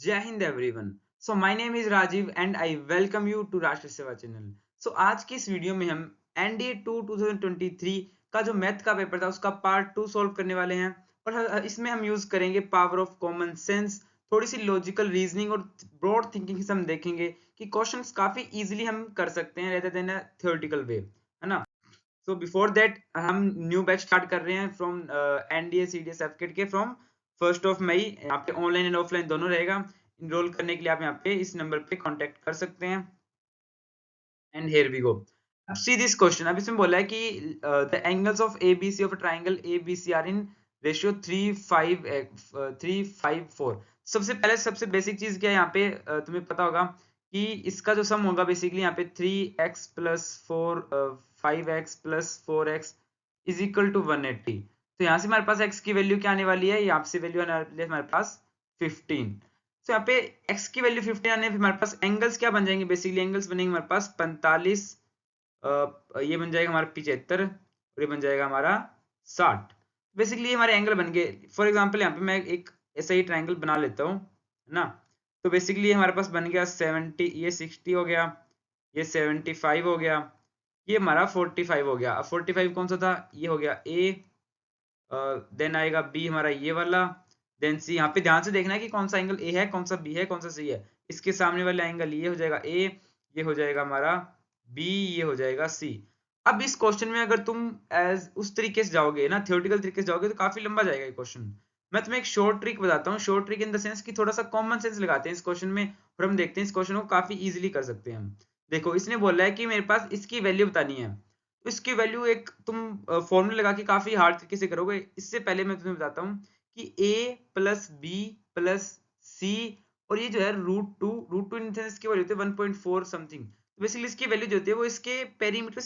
जय Hind everyone. So my name is Rajiv and I welcome you to Rashtriya Seva channel. सो आज की इस वीडियो में हम एनडीए 2023 का जो मैथ का पेपर था उसका पार्ट 2 सॉल्व करने वाले हैं। और इसमें हम यूज करेंगे पावर ऑफ कॉमन सेंस, थोड़ी सी लॉजिकल रीजनिंग और ब्रॉड थिंकिंग से हम देखेंगे कि क्वेश्चंस काफी इजीली हम कर सकते हैं रेदर देन अ थ्योरेटिकल वे, है ना। सो बिफोर दैट हम न्यू बैच स्टार्ट कर रहे हैं फ्रॉम एनडीए सीडीएस एफकेट के फ्रॉम 1 मई। यहाँ पे ऑनलाइन एंड ऑफलाइन दोनों रहेगा। इनरोल करने के लिए आप यहाँ पे इस नंबर पे कांटेक्ट कर सकते हैं। And here we go. अब सी दिस क्वेश्चन। अब इसमें बोला है कि the angles of ABC of a triangle ABC are in ratio 3:5:4। सबसे पहले सबसे बेसिक चीज क्या है यहाँ पे, तुम्हें पता होगा कि इसका जो सम होगा बेसिकली यहाँ पे 3x plus 4 5x plus 4x is equal to 180। तो यहाँ से हमारे पास x की वैल्यू क्या आने वाली है, यहाँ से वैल्यू आने वाली है हमारे पास 15। तो यहाँ पे x की वैल्यू 15 आने पे हमारे पास एंगल्स क्या बन जाएंगे, बेसिकली एंगल्स बनेंगे हमारे पास 45, ये बन जाएगा हमारा 75 और ये बन जाएगा हमारा 60। बेसिकली ये हमारे एंगल बन गए। फॉर एग्जांपल यहाँ पे मैं एक ऐसा ही ट्रायंगल बना लेता हूँ, है ना। तो बेसिकली हमारे पास बन गया 70, ये 60 हो गया, ये 75 हो गया, ये हमारा 45 हो गया। अब 45 कौन सा था, ये हो गया ए। देन आएगा बी हमारा ये वाला, देन सी। यहाँ पे ध्यान से देखना है कि कौन सा एंगल ए है, कौन सा बी है, कौन सा सी है। इसके सामने वाला एंगल ये हो जाएगा ए, ये हो जाएगा हमारा बी, ये हो जाएगा सी। अब इस क्वेश्चन में अगर तुम एज उस तरीके से जाओगे ना, थियोरेटिकल तरीके से जाओगे तो काफी लंबा जाएगा ये क्वेश्चन। मैं तुम्हें एक शॉर्ट ट्रिक बताता हूँ, short trick in the sense कि थोड़ा सा कॉमन सेंस लगाते हैं इस क्वेश्चन में और हम देखते हैं इस क्वेश्चन को काफी इजीली कर सकते हैं हम। देखो इसने बोला है कि मेरे पास इसकी वैल्यू बतानी है। तो इसकी वैल्यू एक तुम फॉर्मूला लगा के काफी हार्ड तरीके से करोगे। इससे पहले मैं तुम्हें बताता हूँ कि a प्लस बी प्लस सी और ये जो है रूट टू इन सेंस की वैल्यू होती है 1.4 समथिंग। तो बेसिकली इसकी वैल्यू जो होती है वो इसके पेरीमीटर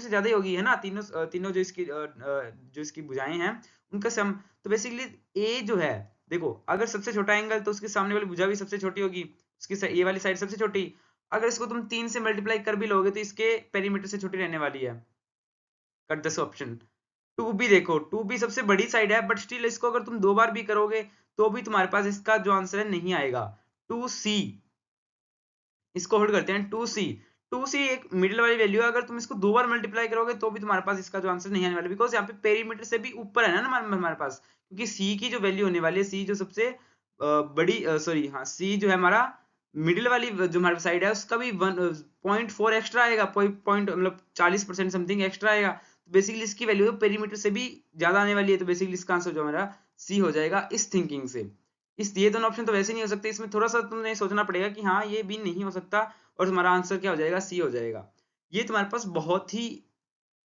से ज्यादा ही होगी, है ना। तीनों जो इसकी भुजाएं हैं उनका सम। तो बेसिकली a जो है, देखो अगर सबसे छोटा एंगल तो उसके सामने वाली भुजा भी सबसे छोटी होगी, उसकी ये वाली साइड सबसे छोटी। अगर इसको तुम 3 से मल्टीप्लाई कर भी लोगे तो इसके पेरीमीटर से छोटी रहने वाली है। Cut this option. 2b देखो, 2b सबसे बड़ी साइड है बट स्टिल इसको अगर तुम 2 बार भी करोगे तो भी तुम्हारे पास इसका जो आंसर है नहीं आएगा। 2c, इसको होल्ड करते हैं 2c। 2c एक मिडिल वाली वैल्यू है, अगर तुम इसको 2 बार मल्टीप्लाई करोगे तो भी तुम्हारे पास इसका जो आंसर नहीं आने वाला, बिकॉज यहाँ पे पेरीमीटर से भी ऊपर है ना हमारे पास, क्योंकि c की जो वैल्यू होने वाली है, c जो सबसे बड़ी सॉरी हाँ c जो है हमारा मिडिल वाली जो हमारे साइड है उसका भी 1.4 एक्स्ट्रा आएगा, पॉइंट मतलब 40% समथिंग एक्स्ट्रा आएगा। तो बेसिकली इसकी वैल्यू पेरीमीटर से भी ज्यादा आने वाली है। तो बेसिकली इसका आंसर जो हमारा सी हो जाएगा इस थिंकिंग से। इस ये दोनों ऑप्शन तो वैसे नहीं हो सकते, इसमें थोड़ा सा तुमने सोचना पड़ेगा कि हाँ ये भी नहीं हो सकता और तुम्हारा आंसर क्या हो जाएगा, सी हो जाएगा। ये तुम्हारे पास बहुत ही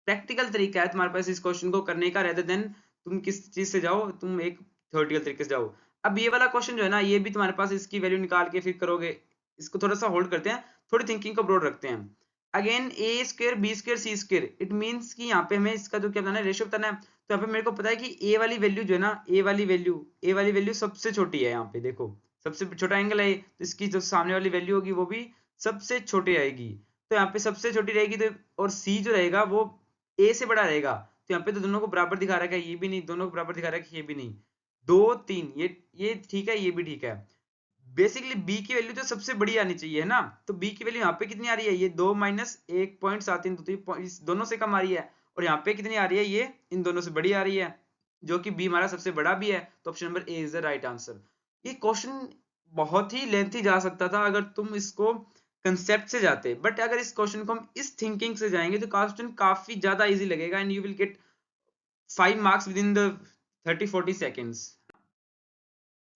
प्रैक्टिकल तरीका है तुम्हारे पास इस क्वेश्चन को करने का, रेदर देन तुम किस चीज से जाओ, तुम एक थ्योरेटिकल तरीके से जाओ। अब ये वाला क्वेश्चन जो है ना, ये भी तुम्हारे पास इसकी वैल्यू निकाल के फिर करोगे। इसको थोड़ा सा होल्ड करते हैं, थोड़ी थिंकिंग को ब्रॉड रखते हैं। Again A square B square C square, it means कि यहाँ पे हमें इसका जो क्या बताना है, रेशियो बताना है। तो यहाँ पे मेरे को पता है कि ए वाली वैल्यू जो है ना, ए वाली वैल्यू सबसे छोटी है। यहाँ पे देखो सबसे छोटा एंगल है तो इसकी जो सामने वाली वैल्यू होगी वो भी सबसे छोटी आएगी। तो यहाँ पे सबसे छोटी रहेगी तो, और सी जो रहेगा वो ए से बड़ा रहेगा। तो यहाँ पे तो दोनों को बराबर दिखा रखा है, ये भी नहीं, दोनों को बराबर दिखा रखा है, ये भी नहीं। 2 3 ये ठीक है, ये भी ठीक है। बेसिकली बी की वैल्यू तो सबसे बड़ी आनी चाहिए, है ना। तो बी की वैल्यू यहाँ पे कितनी आ रही है, ये 2 माइनस 1.73, तो इस दोनों से कम आ रही है। और यहाँ पे कितनी आ रही है, ये इन दोनों से बड़ी आ रही है, जो कि बी हमारा सबसे बड़ा भी है। तो option number A is the right answer. ये क्वेश्चन बहुत ही लेंथी जा सकता था अगर तुम इसको कंसेप्ट से जाते, बट अगर इस क्वेश्चन को हम इस थिंकिंग से जाएंगे तो क्वेश्चन काफी ज्यादा इजी लगेगा and you will get 5 marks within the 30-40 seconds.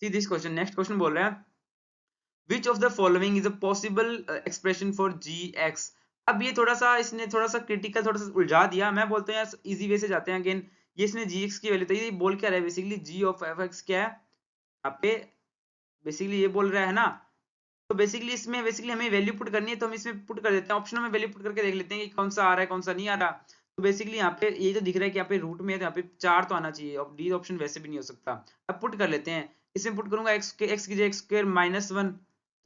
See this question, next question बोल रहा है which of the following is a possible expression for G X. अब ये थोड़ा सा इसने थोड़ा सा क्रिटिकल, थोड़ा सा उलझा दिया। मैं बोलता हूँ यार इजी वे से जाते हैं। अगेन ये इसने जी एक्स की वैल्यू तो ये बोल क्या रहा है, basically G of F X क्या है यहाँ पे, बेसिकली ये बोल रहा है ना। तो बेसिकली इसमें बेसिकली हमें वैल्यू पुट करनी है, तो हम इसमें पुट कर देते हैं, ऑप्शन में वैल्यू पुट करके देख लेते हैं कि कौन सा आ रहा है कौन सा नहीं आ रहा। तो बेसिकली यहाँ पे ये जो दिख रहा है कि यहाँ पे रूट में है तो यहाँ पे 4 तो आना चाहिए, और डी ऑप्शन वैसे भी नहीं हो सकता। अब पुट कर लेते हैं, इसमें पुट करूंगा एक्स की जगह एक्स स्क्वायर -1,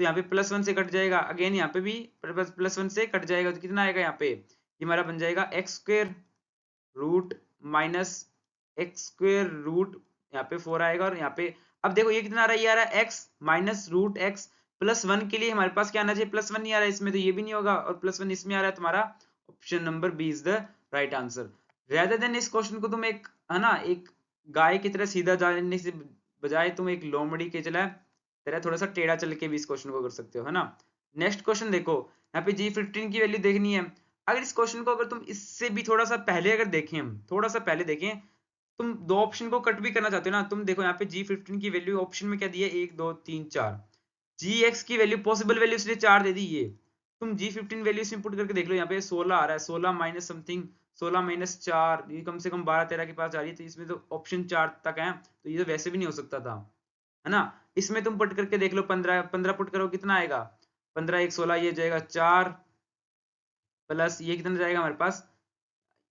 तो यहाँ पे +1 से कट जाएगा। अगेन यहाँ पे भी +1 से कट जाएगा, तो कितना आएगा यहाँ पे, ये हमारा बन जाएगा X square root minus X square root, यहाँ पे 4 आएगा और यहाँ पे अब देखो ये कितना आ रहा है, ये आ रहा है x minus root X plus 1 के लिए हमारे पास क्या आना चाहिए, प्लस 1 नहीं आ रहा है इसमें, तो ये भी नहीं होगा, और प्लस 1 इसमें आ रहा है, तुम्हारा option number B is the right answer. Rather than इस क्वेश्चन को तुम एक है ना एक गाय की तरह सीधा जाने से बजाय तुम एक लोमड़ी के चला तेरा थोड़ा सा टेढ़ा चल के भी इस क्वेश्चन को कर सकते हो, है ना। नेक्स्ट क्वेश्चन देखो, यहाँ पे G15 की वैल्यू देखनी है। अगर इस क्वेश्चन को अगर तुम इससे भी थोड़ा सा पहले अगर देखें, हम थोड़ा सा पहले देखें, तुम दो ऑप्शन को कट भी करना चाहते हो ना, तुम देखो यहाँ पे G15 की वैल्यू ऑप्शन में क्या दी है, 1 2 3 4। Gx की वैल्यू पॉसिबल वैल्यू इसलिए 4 दे दी, ये तुम G15 वैल्यू इसमें पुट करके देख लो, यहाँ पे 16 आ रहा है, 16 माइनस समथिंग, 16 माइनस 4, ये कम से कम 12 13 के पास जा रही है, तो इसमें तो ऑप्शन 4 तक है, तो ये तो वैसे भी नहीं हो सकता था, है ना। इसमें तुम पुट करके देख लो, 15 15 पुट करो कितना आएगा, 15 1 16, ये जाएगा 4 प्लस ये कितना जाएगा हमारे पास,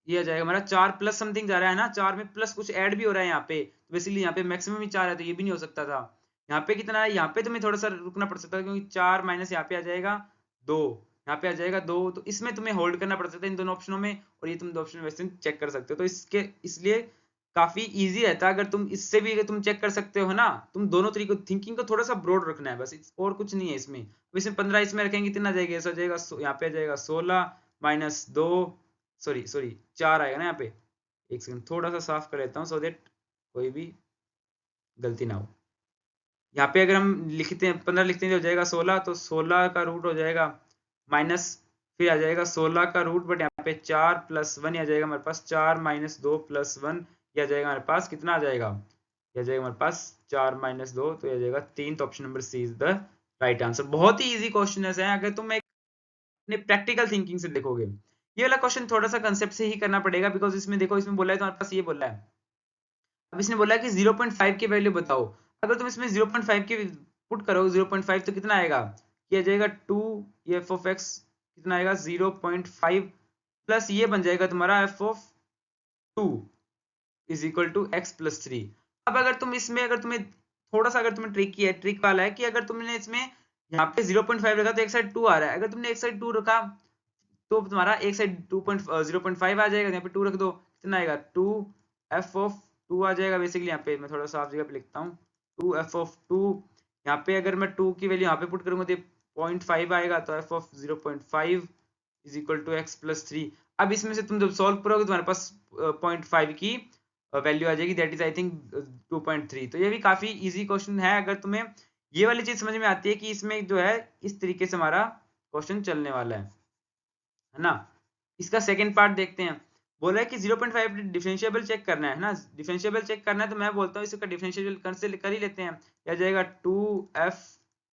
ये आ जाएगा हमारा 4 प्लस समथिंग जा रहा है ना, 4 में प्लस कुछ ऐड भी हो रहा है यहाँ पे, तो बेसिकली यहाँ पे मैक्सिमम ही 4 है, तो ये भी नहीं हो सकता था। यहाँ पे कितना है, यहाँ पे तुम्हें थोड़ा सा रुकना पड़ सकता है, क्योंकि 4 माइनस यहाँ पे आ जाएगा 2, यहाँ पे आ जाएगा 2, तो इसमें तुम्हें होल्ड करना पड़ सकता है इन दोनों ऑप्शनों में, और ये तुम दो ऑप्शन वैसे चेक कर सकते हो, तो इसके इसलिए काफी इजी रहता है अगर तुम इससे भी अगर तुम चेक कर सकते हो, है ना। तुम दोनों तरीकों थिंकिंग को थोड़ा सा ब्रॉड रखना है बस, और कुछ नहीं है इसमें। अब इसमें 15 इसमें रखेंगे कितना जाएगा, ऐसा जाएगा यहाँ पे आ जाएगा 16 माइनस 2, सॉरी सॉरी 4 आएगा ना यहाँ पे, एक सेकंड थोड़ा सा साफ कर लेता हूँ सो दैट कोई भी गलती ना हो। यहाँ पे अगर हम लिखते हैं 15 लिखते हैं तो हो जाएगा 16, तो 16 का रूट हो जाएगा माइनस, फिर आ जाएगा 16 का रूट, बट यहाँ पे 4 प्लस 1 आ जाएगा हमारे पास, 4 माइनस 2 प्लस 1, यह आ जाएगा हमारे पास कितना आ जाएगा, यह आ जाएगा हमारे पास 4 माइनस 2, तो यह आ जाएगा 3, तो option number C is the right answer. बहुत ही इजी क्वेश्चन है, अगर तुम एक अपने प्रैक्टिकल थिंकिंग से देखोगे। ये वाला क्वेश्चन थोड़ा सा कंसेप्ट से ही करना पड़ेगा, बिकॉज इसमें देखो इसमें बोला है तुम्हारे पास, ये बोला है, अब इसने बोला है कि 0.5 की वैल्यू बताओ। अगर तुम इसमें 0.5 की पुट करो 0.5 तो कितना आएगा, ये जाएगा 2, ये एफ ऑफ एक्स कितना आएगा 0.5 प्लस ये बन जाएगा तुम्हारा f of 2 is equal to x plus 3। अब अगर तुम इसमें अगर तुम्हें थोड़ा सा अगर तुम्हें ट्रिक वाला है कि अगर तुमने इसमें यहाँ पे 0.5 रखा तो एक साइड 2 आ रहा है, अगर तुमने एक साइड 2 रखा तो तुम्हारा एक साइड 0.5 आ जाएगा, यहाँ पे 2 रख दो कितना आएगा 2 एफ ऑफ 2 आ जाएगा। बेसिकली यहाँ पे मैं थोड़ा साफ जगह पे लिखता हूँ 2 एफ ऑफ 2, यहाँ पे अगर मैं 2 की वैल्यू यहाँ पे पुट करूंगा तो 0.5 आएगा, तो f of 0.5 is equal to x plus 3। अब इसमें से तुम जब सॉल्व करोगे तुम्हारे पास 0.5 की वैल्यू आ जाएगी, दैट इज आई थिंक 2.3। तो ये भी काफी इजी क्वेश्चन है, अगर तुम्हें ये वाली चीज समझ में आती है कि इसमें जो है इस तरीके से हमारा क्वेश्चन चलने वाला है ना। इसका सेकंड पार्ट देखते हैं, बोला है कि 0.5 डिफरेंशिएबल चेक करना है ना, डिफरेंशिएबल चेक करना है, तो मैं बोलता हूँ इसका डिफरेंशिएबल कर ही लेते हैं। यह जाएगा 2f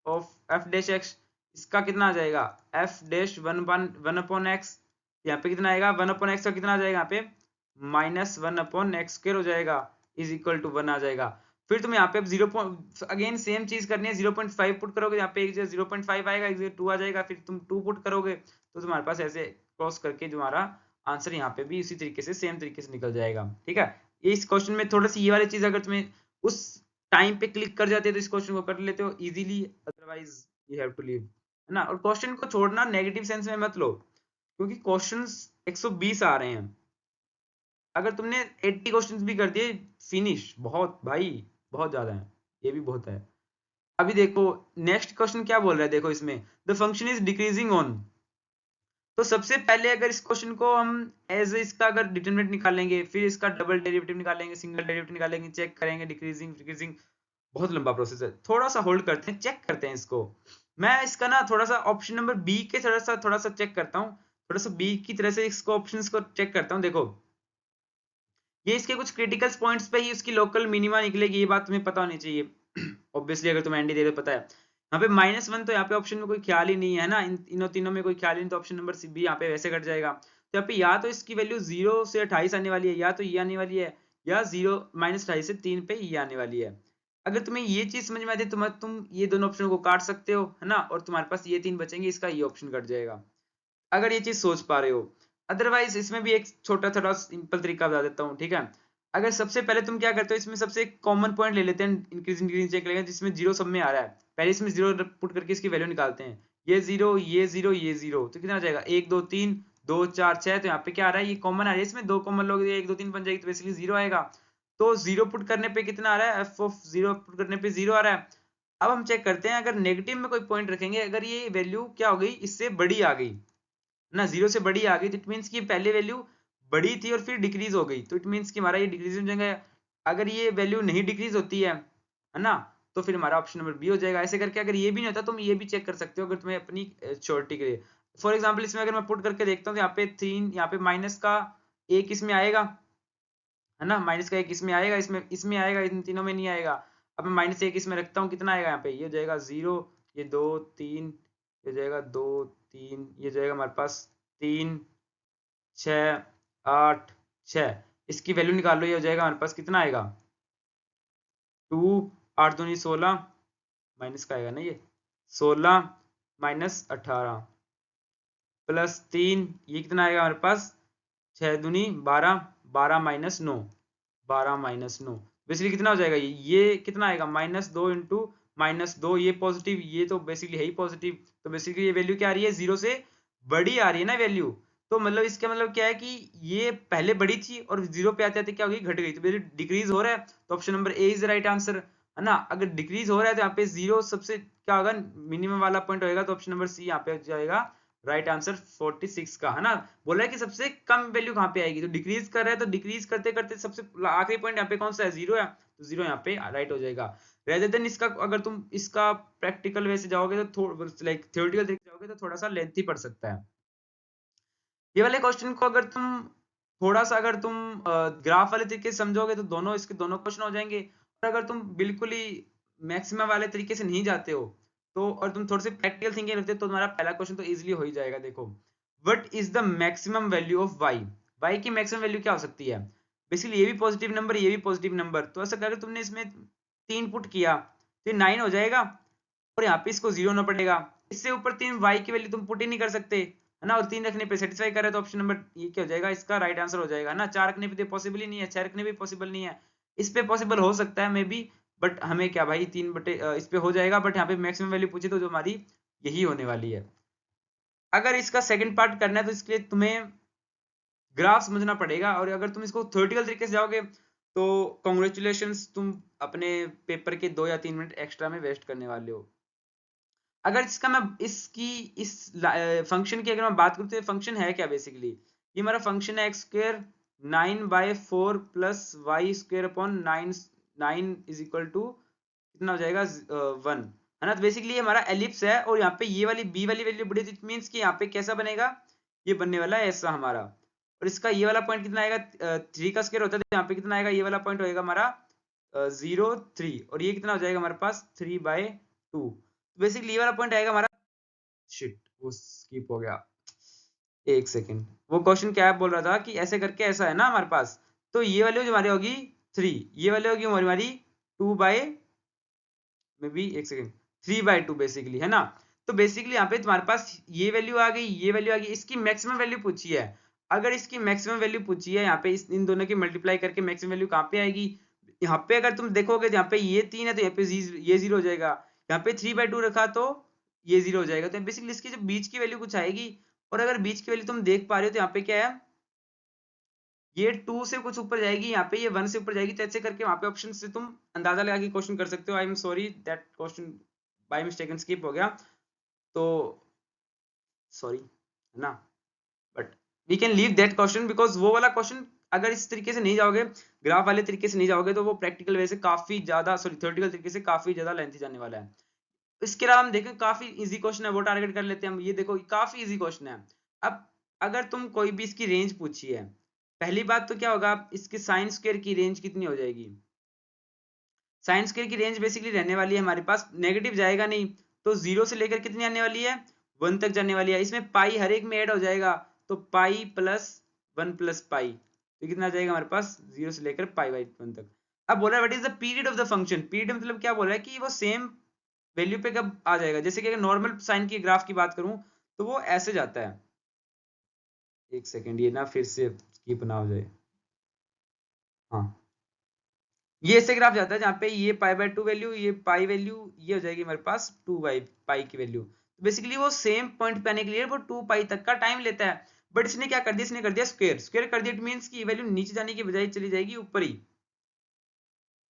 of f dash x, इसका कितना आ जाएगा f डैश 1 अपॉन x, यहाँ पे कितना आएगा 1 अपॉन x का कितना आ जाएगा यहाँ पे माइनस 1 अपॉन एक्स स्क्वायर हो जाएगा इज इक्वल टू 1 आ जाएगा। फिर तुम यहाँ पे 0 अगेन सेम चीज करनी है, 0.5 पुट करोगे यहाँ पे एक जगह 0.5 आएगा, एक जगह 2 आ जाएगा, फिर तुम 2 पुट करोगे तो तुम्हारे पास ऐसे क्रॉस करके तुम्हारा आंसर यहाँ पे भी इसी तरीके से सेम तरीके से निकल जाएगा। ठीक है, ये इस क्वेश्चन में थोड़ा सी ये वाली चीज अगर तुम्हें उस टाइम पे क्लिक कर जाते हो तो इस क्वेश्चन को कर लेते हो easily, otherwise you have to leave, है ना। और क्वेश्चन को छोड़ना नेगेटिव सेंस में मत लो, क्योंकि क्वेश्चंस 120 आ रहे हैं, अगर तुमने 80 क्वेश्चंस भी कर दिए फिनिश, बहुत भाई बहुत ज्यादा है, ये भी बहुत है। अभी देखो नेक्स्ट क्वेश्चन क्या बोल रहा है, देखो इसमें the function is decreasing on, तो सबसे पहले अगर इस क्वेश्चन को हम एज इसका अगर डिटरमिनेंट निकालेंगे, फिर इसका डबल डेरिवेटिव निकालेंगे, सिंगल डेरिवेटिव निकालेंगे, चेक करेंगे डिक्रीजिंग डिक्रीजिंग, बहुत लंबा प्रोसेस है, थोड़ा सा होल्ड करते हैं, चेक करते हैं इसको। मैं इसका ना थोड़ा सा ऑप्शन नंबर बी के थोड़ा सा चेक करता हूँ, थोड़ा सा बी की तरह से इसको ऑप्शंस को चेक करता हूँ। देखो ये इसके कुछ क्रिटिकल पॉइंट्स पे ही उसकी लोकल मिनिमा निकलेगी, ये बात तुम्हें पता होनी चाहिए ऑब्वियसली, अगर तुम एनडी दे रहे हो पता है। यहाँ पे -1 तो यहाँ पे ऑप्शन में कोई ख्याल ही नहीं है ना, इन तीनों में कोई ख्याल ही नहीं, तो ऑप्शन नंबर सी बी यहाँ पे वैसे कट जाएगा। तो यहाँ पे या तो इसकी वैल्यू 0 से 28 आने वाली है, या तो ये आने वाली है, या 0 -28 से 3 पे ये आने वाली है। अगर तुम्हें ये चीज समझ में आती है तुम ये दोनों ऑप्शन को काट सकते हो, है ना, और तुम्हारे पास ये 3 बचेंगे, इसका ये ऑप्शन कट जाएगा, अगर ये चीज सोच पा रहे हो। अदरवाइज इसमें भी एक छोटा थोड़ा सिंपल तरीका बता देता हूँ, ठीक है। अगर सबसे पहले तुम क्या करते हो, इसमें सबसे कॉमन पॉइंट ले लेते हैं, इंक्रीजिंग डिक्रीजिंग चेक करेंगे जिसमें 0 सब में आ रहा है, पहले इसमें 0 पुट करके इसकी वैल्यू निकालते हैं, ये 0 ये 0 ये 0, तो कितना आ जाएगा 1 2 3 2 4 6, तो यहाँ पे क्या आ रहा है ये कॉमन आ रहा है, इसमें 2 कॉमन लोग 1 2 3 बन जाएगी, तो बेसिकली 0 आएगा। तो 0 पुट करने पे कितना आ रहा है, एफ ऑफ 0 पुट करने पे 0 आ रहा है। अब हम चेक करते हैं, अगर नेगेटिव में कोई पॉइंट रखेंगे, अगर ये वैल्यू क्या हो गई, इससे बड़ी आ गई ना, 0 से बड़ी आ गई, तो इट मीन्स की पहले वैल्यू बड़ी थी और फिर डिक्रीज हो गई, तो इट मीन्स कि हमारा ये डिक्रीज हो जाएगा। अगर ये वैल्यू नहीं डिक्रीज होती है ना, तो फिर हमारा ऑप्शन नंबर बी हो जाएगा। ऐसे करके अगर ये भी नहीं होता, तुम ये भी चेक कर सकते हो अगर तुम्हें अपनी श्योरिटी के लिए। फॉर एग्जाम्पल इसमें अगर मैं पुट करके देखता हूँ, तो यहाँ पे 3, यहाँ पे माइनस का 1 इसमें आएगा, है ना, माइनस का 1 इसमें आएगा, इसमें आएगा, इन तीनों में नहीं आएगा। अब मैं -1 इसमें रखता हूँ, कितना आएगा यहाँ पे, ये हो जाएगा 0, ये 2 3, ये हो जाएगा 2 3, ये हो जाएगा हमारे पास 3 6 8 6। इसकी वैल्यू निकाल लो, ये हो जाएगा हमारे पास कितना आएगा 2, 8 दूनी 16, माइनस का आएगा ना ये 16 माइनस 18 प्लस 3, ये कितना आएगा हमारे पास 6 दूनी 12, 12 माइनस 9, 12 माइनस 9, बेसिकली कितना हो जाएगा, ये कितना आएगा -2 इंटू -2, ये पॉजिटिव, ये तो बेसिकली है ही पॉजिटिव, तो बेसिकली ये वैल्यू क्या आ रही है, 0 से बड़ी आ रही है ना वैल्यू। तो मतलब इसका मतलब क्या है कि ये पहले बड़ी थी और 0 पे आते आते क्या हो गई, घट गई, तो डिक्रीज हो रहा है, तो option number A is the right answer, है ना। अगर डिक्रीज हो रहा है तो यहाँ पे 0 सबसे क्या होगा, मिनिमम वाला पॉइंट होगा, तो ऑप्शन नंबर सी यहाँ पे जाएगा राइट आंसर 46 का, है ना। बोला है कि सबसे कम वैल्यू कहाँ पे आएगी, तो डिक्रीज कर रहा है, तो डिक्रीज करते करते सबसे आखिरी पॉइंट यहाँ पे कौन सा है, 0 है, तो 0 यहाँ पे राइट हो जाएगा। रेदर देन इसका, अगर तुम इसका प्रैक्टिकल वे से जाओगे तो लाइक थ्योरेटिकल तरीके से जाओगे तो थोड़ा सा लेंथी पड़ सकता है। ये वाले क्वेश्चन को अगर तुम थोड़ा सा, अगर तुम ग्राफ वाले तरीके से समझोगे तो दोनों इसके दोनों क्वेश्चन हो जाएंगे। और अगर तुम बिल्कुल ही मैक्सिमम वाले तरीके से नहीं जाते हो, तो और तुम थोड़े से प्रैक्टिकल थिंकिंग रखते हो, तो तुम्हारा पहला क्वेश्चन तो इजीली हो ही जाएगा। देखो, what is the maximum value of y, y की मैक्सिमम वैल्यू क्या हो सकती है, बेसिकली ये भी पॉजिटिव नंबर, ये भी पॉजिटिव नंबर, तो ऐसा करके तुमने इसमें 3 पुट किया तो 9 हो जाएगा, और यहाँ पे इसको 0 होना पड़ेगा। इससे ऊपर 3 वाई की वैल्यू तुम पुट ही नहीं कर सकते, है ना, और 3 रखने पे सेटिस्फाई कर रहे, तो ऑप्शन नंबर ये क्या हो जाएगा, इसका राइट आंसर हो जाएगा ना। 4 रखने पे तो पॉसिबल ही नहीं है, 6 रखने पे पॉसिबल नहीं है, इस पे पॉसिबल हो सकता है मे बी, बट हमें क्या भाई 3 बटे इस पे हो जाएगा, बट यहाँ पे मैक्सिमम वैल्यू पूछी तो जो हमारी यही होने वाली है। अगर इसका सेकंड पार्ट करना है तो इसके लिए तुम्हें ग्राफ समझना पड़ेगा, और अगर तुम इसको थ्योरेटिकल तरीके से जाओगे तो कॉन्ग्रेचुलेशंस, तुम अपने पेपर के 2 या 3 मिनट एक्स्ट्रा में वेस्ट करने वाले हो। अगर इसका मैं इसकी इस फंक्शन की अगर मैं बात करूँ तो ये फंक्शन है क्या, बेसिकली ये हमारा फंक्शन है x² 9/4 plus y square upon 9 is equal to कितना हो जाएगा 1, है ना। तो बेसिकली ये हमारा एलिप्स है, और यहाँ पे ये वाली b वाली वैल्यू बड़ी, इट मीन्स कि यहाँ पे कैसा बनेगा, ये बनने वाला है ऐसा हमारा, और इसका ये वाला पॉइंट कितना आएगा, 3 का स्क्वायर होता है, तो यहाँ पे कितना आएगा, ये वाला पॉइंट होएगा हमारा 0 3, और ये कितना हो जाएगा हमारे पास 3/2, बेसिकली ये वाला पॉइंट आएगा हमारा, शिट वो स्किप हो गया, एक सेकेंड, वो क्वेश्चन क्या बोल रहा था कि ऐसे करके ऐसा है ना हमारे पास, तो ये वैल्यू जो हमारी होगी 3, ये वैल्यू होगी हमारी 2 बाय मे बी, एक सेकेंड, 3/2 बेसिकली, है ना। तो बेसिकली यहाँ पे तुम्हारे पास ये वैल्यू आ गई, ये वैल्यू आ गई, इसकी मैक्सिमम वैल्यू पूछी है। अगर इसकी मैक्सिमम वैल्यू पूछी है यहाँ पे, इन दोनों की मल्टीप्लाई करके मैक्सिमम वैल्यू कहाँ पे आएगी, यहाँ पे अगर तुम देखोगे तो यहाँ पे ये 3 है, तो यहाँ पे ये 0 हो जाएगा, यहाँ पे 3/2 रखा तो ये 0 हो जाएगा, तो बेसिकली इसकी जो बीच की वैल्यू कुछ आएगी। और अगर बीच की वैल्यू तुम देख पा रहे हो तो यहाँ पे क्या है, ये 2 से कुछ ऊपर जाएगी, यहाँ पे ये 1 से ऊपर जाएगी, तो ऐसे करके वहां पे ऑप्शन से तुम अंदाजा लगा के क्वेश्चन कर सकते हो। I am sorry that question by mistake skip हो गया, तो सॉरी, है ना, but we can leave that question, because वो वाला क्वेश्चन अगर इस तरीके से नहीं जाओगे, ग्राफ वाले तरीके से नहीं जाओगे, तो वो प्रैक्टिकल वे से काफी ज्यादा, सॉरी थ्योरेटिकल तरीके से काफी ज्यादा लेंथी जाने वाला है। इसके अलावा हम देखें, काफी इजी क्वेश्चन है, वो टारगेट कर लेते हैं हम। ये देखो काफी इजी क्वेश्चन है। अब अगर तुम कोई भी इसकी रेंज पूछी है, पहली बात तो क्या होगा, इसके साइन स्क्वायर की रेंज कितनी हो जाएगी, साइन स्क्वायर की रेंज बेसिकली रहने वाली है हमारे पास, नेगेटिव जाएगा नहीं, तो 0 से लेकर कितनी आने वाली है, 1 तक जाने वाली है। इसमें पाई हर एक में ऐड हो जाएगा, तो पाई प्लस 1 प्लस पाई, तो कितना आ जाएगा हमारे पास 0 से लेकर पाई/1 तक। अब बोल रहा है what is the period of the function, period मतलब क्या बोल रहा है कि वो सेम वैल्यू पे कब आ जाएगा। जैसे कि अगर नॉर्मल साइन की ग्राफ की बात करूं तो वो ऐसे जाता है, एक सेकेंड ये ना फिर से स्किप ना हो जाए, हाँ, ये ऐसे ग्राफ जाता है जहाँ पे ये पाई/2 वैल्यू, ये पाई वैल्यू, ये हो जाएगी हमारे पास 2/पाई की वैल्यू। बेसिकली वो सेम पॉइंट पे आने के लिए वो 2 पाई तक का टाइम लेता है, बट इसने क्या कर दिया, इसने कर दिया स्क्वायर, स्क्वायर कर दिया, इट मींस की वैल्यू नीचे जाने की बजाय चली जाएगी ऊपर ही,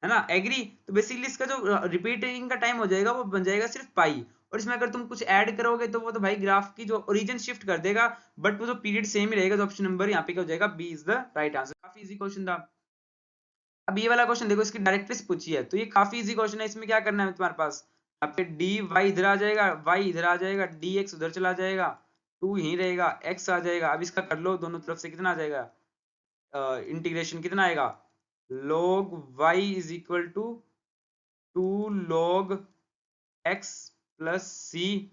है ना, एग्री। तो बेसिकली इसका जो रिपीटिंग का टाइम हो जाएगा वो बन जाएगा सिर्फ पाई, और इसमें अगर तुम कुछ ऐड करोगे तो वो तो भाई ग्राफ की जो ओरिजिन शिफ्ट कर देगा, बट वो जो पीरियड सेम ही रहेगा। तो ऑप्शन नंबर यहाँ पे क्या हो जाएगा, B is the right answer. काफी इजी क्वेश्चन था। अब ये वाला क्वेश्चन देखो, इसकी डायरेक्ट्रिक्स पूछी है, तो ये काफी इजी क्वेश्चन है। इसमें क्या करना है तुम्हारे पास, यहाँ पे डी वाई इधर आ जाएगा, वाई इधर आ जाएगा, डी एक्स उधर चला जाएगा, टू यहीं रहेगा, एक्स आ जाएगा। अब इसका कर लो, दोनों तरफ से कितना आ जाएगा, इंटीग्रेशन कितना आएगा, log y is equal to 2 log x plus c,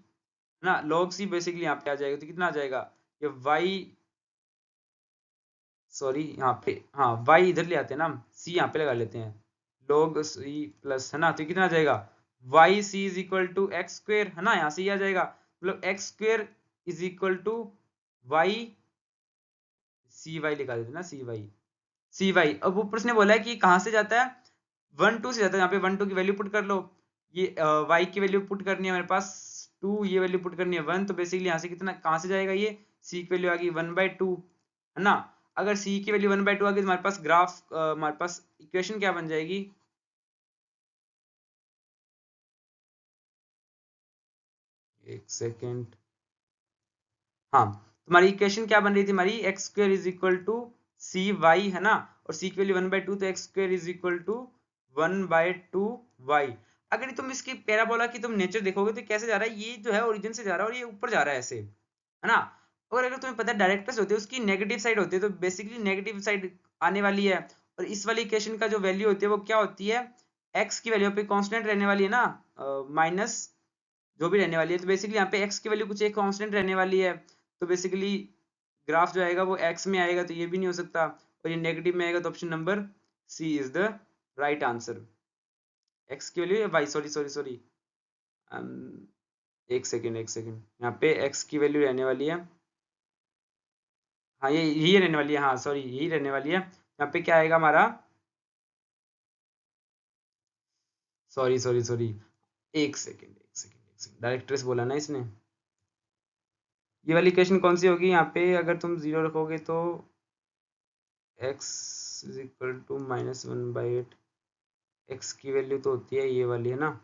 ना log c बेसिकली यहाँ पे आ जाएगा, तो कितना आ जाएगा, ये y, सॉरी यहाँ पे, हाँ y इधर ले आते हैं ना, c यहाँ पे लगा लेते हैं, log c प्लस, है ना, तो कितना आ जाएगा, y c is equal to x square, है ना, यहाँ से ही आ जाएगा, मतलब x square is equal to y, cy लिखा देते हैं ना, cy। अब ऊपर उसने बोला है कि कहाँ से जाता है, 1 2 से जाता है। यहाँ पे 1 2 की वैल्यू पुट कर लो, ये y की वैल्यू पुट करनी है मेरे पास 2, ये वैल्यू पुट करनी है 1, तो बेसिकली यहाँ से कितना कहाँ से जाएगा, ये c की वैल्यू आ गई 1/2, है ना। अगर c की वैल्यू 1/2 आ गई तो हमारे पास ग्राफ, हमारे पास इक्वेशन क्या बन जाएगी, एक सेकेंड, हाँ, तुम्हारी इक्वेशन क्या बन रही थी हमारी, x square is equal to C Y, है ना, और सी की वैल्यू 1/2, तो x square is equal to 1/2 Y. अगर तुम इसकी पैराबोला की तुम नेचर देखोगे तो कैसे जा रहा है, ये जो है ओरिजिन से जा रहा है और ये ऊपर जा रहा है ऐसे, है ना। और अगर तुम्हें पता है डायरेक्ट्रिक्स होती है उसकी नेगेटिव साइड होती है, तो बेसिकली नेगेटिव साइड आने वाली है। और इस वाली इक्वेशन का जो वैल्यू होती है वो क्या होती है, एक्स की वैल्यू पे कांस्टेंट रहने वाली है ना, माइनस जो भी रहने वाली है, तो बेसिकली यहाँ पे x की वैल्यू कुछ एक कांस्टेंट रहने वाली है, तो बेसिकली ग्राफ जो आएगा वो x में आएगा, तो ये भी नहीं हो सकता, और ये नेगेटिव में आएगा, तो option number C is the right answer. x की value, y, sorry sorry sorry, एक सेकेंड यहाँ पे x की वैल्यू रहने वाली है, हाँ ये यही रहने वाली है, हाँ सॉरी यही रहने वाली है। यहाँ पे क्या आएगा हमारा, सॉरी सॉरी सॉरी, एक सेकेंड डायरेक्ट्रेस बोला ना इसने। ये वाली इक्वेशन कौन सी होगी, यहाँ पे अगर तुम जीरो रखोगे तो x is equal to -1/8, x की वैल्यू तो होती है ये वाली, है ना,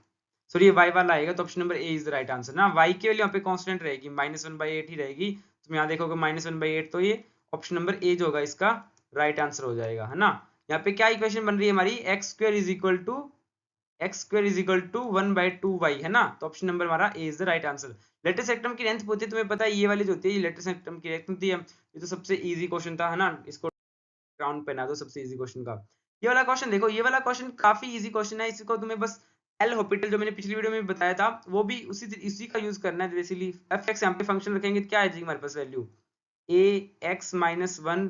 सॉरी ये y वाला आएगा, तो option number A is the right answer ना। y की वैल्यू यहाँ पे कांस्टेंट रहेगी, -1/8 ही रहेगी, तुम यहाँ देखोगे -1/8, तो ये ऑप्शन नंबर ए जो होगा इसका राइट आंसर हो जाएगा, है ना। यहाँ पे क्या इक्वेशन बन रही है हमारी, x square is equal to 1/2y, है ना, तो ऑप्शन नंबर हमारा A is the right answer. Latus rectum की लेंथ होती है, तुम्हें पता है ये वाली जो होती है, ये लेटेस्ट सेक्टम की लेंथ होती है, ये तो सबसे इजी क्वेश्चन था, है ना, इसको राउंड पहना दो सबसे इजी क्वेश्चन का। ये वाला क्वेश्चन देखो, ये वाला क्वेश्चन काफी इजी क्वेश्चन है, इसको तुम्हें बस एल हॉपिटल जो मैंने पिछली वीडियो में बताया था वो भी उसी का यूज करना है। बेसिकली एफ एक्स यहाँ पे फंक्शन रखेंगे तो क्या आ जाएगी हमारे पास वैल्यू, ए एक्स -1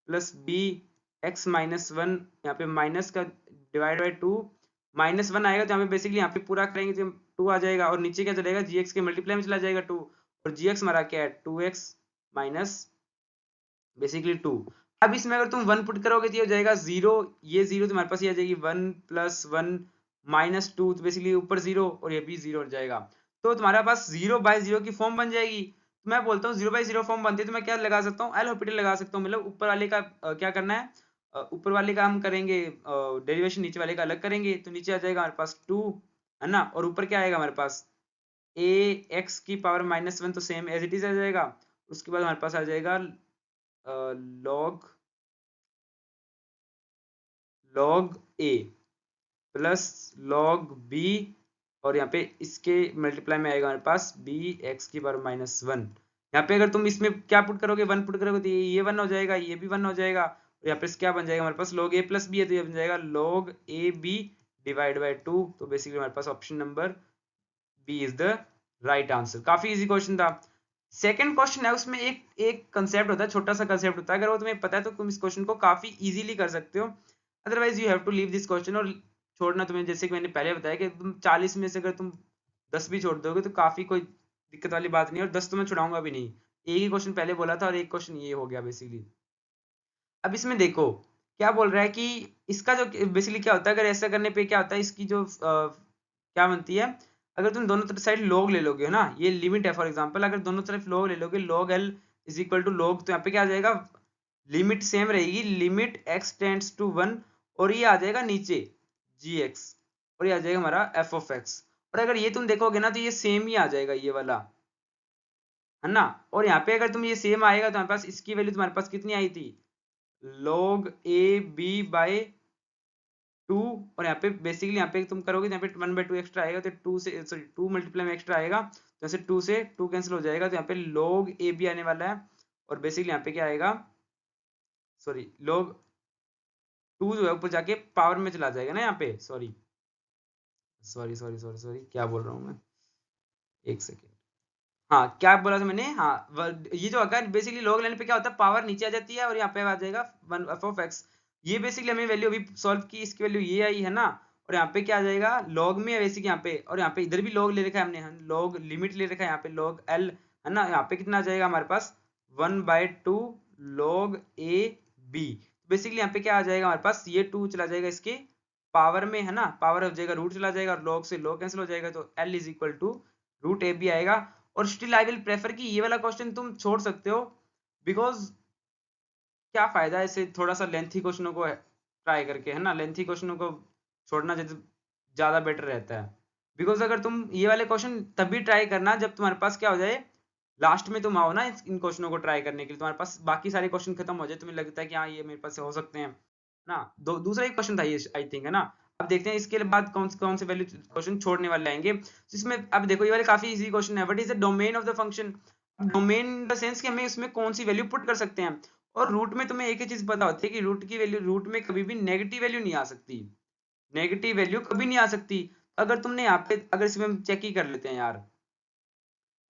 प्लस बी एक्स -1, यहाँ पे माइनस का डिवाइड बाई 2, -1 आएगा तो यहाँ पे बेसिकली यहाँ पे पूरा करेंगे तो 2 आ जाएगा, और नीचे क्या चलेगा, जी एक्स के मल्टीप्लाई में चला जाएगा 2, और जी एक्स हमारा क्या है 2x माइनस बेसिकली 2। अब इसमें अगर तुम 1 पुट करोगे तो ये हो जाएगा 0, ये 0 तुम्हारे पास ये आ जाएगी 1 + 1 -2, तो बेसिकली ऊपर 0 और ये भी 0 हो जाएगा, तो तुम्हारे पास 0/0 की फॉर्म बन जाएगी। तो मैं बोलता हूँ 0/0 फॉर्म बनती है तो मैं क्या लगा सकता हूँ, एल हॉपिटल लगा सकता हूँ, मतलब ऊपर वाले का क्या करना है, ऊपर वाले का हम करेंगे डेरिवेशन, नीचे वाले का अलग करेंगे, तो नीचे आ जाएगा हमारे पास 2, है ना, और ऊपर क्या आएगा हमारे पास ए एक्स की पावर -1, तो सेम एज इट इज आ जाएगा। उसके बाद हमारे पास आ जाएगा log a plus log b, और यहाँ पे इसके मल्टीप्लाई में आएगा हमारे पास b x की पावर -1। यहाँ पे अगर तुम इसमें क्या पुट करोगे, 1 पुट करोगे तो ये 1 हो जाएगा, ये भी 1 हो जाएगा, और यहाँ पे क्या बन जाएगा हमारे पास log a प्लस b है, तो ये बन जाएगा log a b divide by 2, तो बेसिकली हमारे पास option number B is the right answer. काफी इजी क्वेश्चन था। सेकंड क्वेश्चन है, उसमें एक एक कंसेप्ट होता है, छोटा सा कंसेप्ट होता है, अगर वो तुम्हें पता है तो तुम इस क्वेश्चन को काफी इजीली कर सकते हो, otherwise you have to leave this question और छोड़ना तुम्हें, जैसे कि मैंने पहले बताया कि तुम 40 में से अगर तुम 10 भी छोड़ दोगे तो काफी कोई दिक्कत वाली बात नहीं है, और 10 तो मैं छुड़ाऊंगा भी नहीं, एक ही क्वेश्चन पहले बोला था और एक क्वेश्चन ये हो गया बेसिकली। अब इसमें देखो क्या बोल रहा है कि इसका जो बेसिकली क्या होता है, अगर ऐसा करने पे क्या होता है, इसकी जो क्या बनती है, अगर तुम दोनों तरफ साइड log ले लोगे, है ना, ये लिमिट है, फॉर एग्जांपल अगर दोनों तरफ log ले लोगे, log l is equal to log, तो यहाँ पे क्या आ जाएगा, लिमिट सेम रहेगी, लिमिट x टेंड्स टू 1, और ये आ जाएगा नीचे gx और ये आ जाएगा हमारा f of x। और अगर ये तुम देखोगे ना तो ये सेम ही आ जाएगा ये वाला, है ना। और यहाँ पे अगर तुम ये सेम आएगा तो हमारे पास इसकी वैल्यू तुम्हारे पास कितनी आई थी, log a b बाय 2। और यहाँ पे बेसिकली यहाँ पे तुम करोगे तो यहाँ पे 1/2 एक्स्ट्रा आएगा, तो 2 से सॉरी 2 मल्टीप्लाई में एक्स्ट्रा आएगा, तो ऐसे 2 से 2 कैंसिल हो जाएगा, तो यहाँ पे log a b आने वाला है। और बेसिकली यहाँ पे क्या आएगा, सॉरी log 2 जो है ऊपर जाके पावर में चला जाएगा ना, यहाँ पे sorry sorry sorry sorry sorry क्या बोल रहा हूँ मैं, एक सेकेंड। हाँ क्या बोला था मैंने, हाँ ये जो अगर बेसिकली लॉग लाइन पे क्या होता है, पावर नीचे आ जाती है और यहाँ पे आ जाएगा 1 f of x। ये बेसिकली हमें वैल्यू अभी सॉल्व की, इसकी वैल्यू ये आई है ना। और यहाँ पे क्या आ जाएगा, लॉग में है बेसिक यहाँ पे, और यहाँ पे इधर भी लॉग ले रखा है हमने, लॉग लिमिट ले रखा है यहाँ पे log l, है ना। यहाँ पे कितना आ जाएगा हमारे पास 1/2 log a b। बेसिकली यहाँ पे क्या आ जाएगा हमारे पास, ये 2 चला जाएगा इसके पावर में, है ना, पावर हो जाएगा रूट चला जाएगा और log से log कैंसिल हो जाएगा, तो l is equal to root a b आएगा। और स्टिल आई विल प्रेफर कि ये वाला क्वेश्चन तुम छोड़ सकते हो, बिकॉज क्या फायदा है इसे थोड़ा सा लेंथी क्वेश्चनों को ट्राई करके, है ना, लेंथी क्वेश्चनों को छोड़ना ज्यादा बेटर रहता है। बिकॉज अगर तुम ये वाले क्वेश्चन तभी ट्राई करना जब तुम्हारे पास क्या हो जाए, लास्ट में तुम आओ ना इन क्वेश्चनों को ट्राई करने के लिए, तुम्हारे पास बाकी सारे क्वेश्चन खत्म हो जाए, तुम्हें लगता है कि हाँ ये मेरे पास से हो सकते हैं ना। दूसरा एक क्वेश्चन था ये आई थिंक, है ना। अब देखते हैं इसके बाद कौन से वैल्यू क्वेश्चन छोड़ने वाले आएंगे। तो इसमें अब देखो ये वाले काफी इजी क्वेश्चन है, what is the domain of the function. Domain in the sense कि हमें इसमें कौन सी वैल्यू पुट कर सकते हैं। और रूट में तुम्हें एक ही चीज पता होती है कि रूट की वैल्यू, रूट में कभी भी नेगेटिव वैल्यू नहीं आ सकती, नेगेटिव वैल्यू कभी नहीं आ सकती। अगर तुमने यहाँ पे, अगर इसमें हम चेक ही कर लेते हैं यार,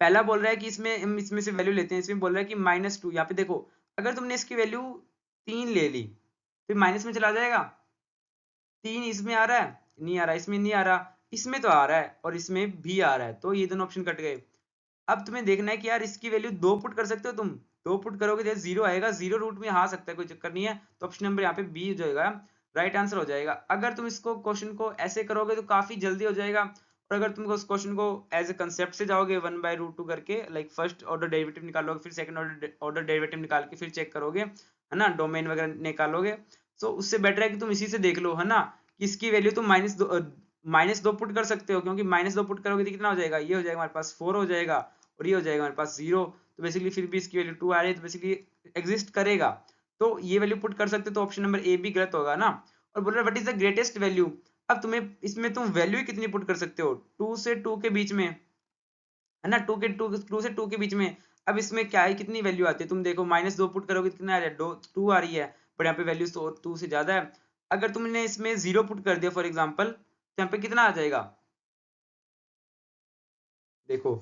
पहला बोल रहा है कि इसमें हम इसमें से वैल्यू लेते हैं, इसमें बोल रहा है कि -2। यहाँ पे देखो अगर तुमने इसकी वैल्यू 3 ले ली फिर माइनस में चला जाएगा, 3 इसमें आ रहा है, नहीं आ रहा, इसमें नहीं आ रहा, इसमें तो आ रहा है और इसमें भी आ रहा है, तो ये दोनों ऑप्शन कट गए। अब तुम्हें देखना है कि यार इसकी वैल्यू 2 पुट कर सकते हो तुम, 2 पुट करोगे तो 0 आएगा, 0 रूट में आ सकता है, कोई चक्कर नहीं है, तो ऑप्शन नंबर यहाँ पे बी हो जाएगा, राइट आंसर हो जाएगा। अगर तुम इसको क्वेश्चन को ऐसे करोगे तो काफी जल्दी हो जाएगा, और अगर तुम उस क्वेश्चन को एज ए कंसेप्ट से जाओगे 1/√2 करके, लाइक फर्स्ट ऑर्डर डेरिवेटिव निकालोगे, फिर सेकंड ऑर्डर डेरिवेटिव निकाल के फिर चेक करोगे, है ना, डोमेन वगैरह निकालोगे, तो उससे बेटर है कि तुम इसी से देख लो, है ना, कि इसकी वैल्यू तुम -2 पुट कर सकते हो, क्योंकि -2 पुट करोगे तो कितना हो जाएगा, ये हो जाएगा हमारे पास 4 हो जाएगा, और ये हो जाएगा हमारे पास 0। तो बेसिकली फिर भी इसकी वैल्यू 2 आ रही है, तो बेसिकली एग्जिस्ट करेगा, तो ये वैल्यू पुट कर सकते हो, तो ऑप्शन नंबर ए भी गलत होगा ना। और बोल रहा है what is the greatest value. अब तुम्हें इसमें तुम वैल्यू ही कितनी पुट कर सकते हो, 2 से 2 के बीच में, है ना, 2 से 2 के बीच में। अब इसमें क्या है, कितनी वैल्यू आती है, तुम देखो -2 पुट करोगे कितना आ रहा है, 2 आ रही है, बट यहाँ पे वैल्यू तो 2 से ज्यादा है। अगर तुमने इसमें 0 पुट कर दिया फॉर एग्जाम्पल, तो यहाँ पे कितना आ जाएगा, देखो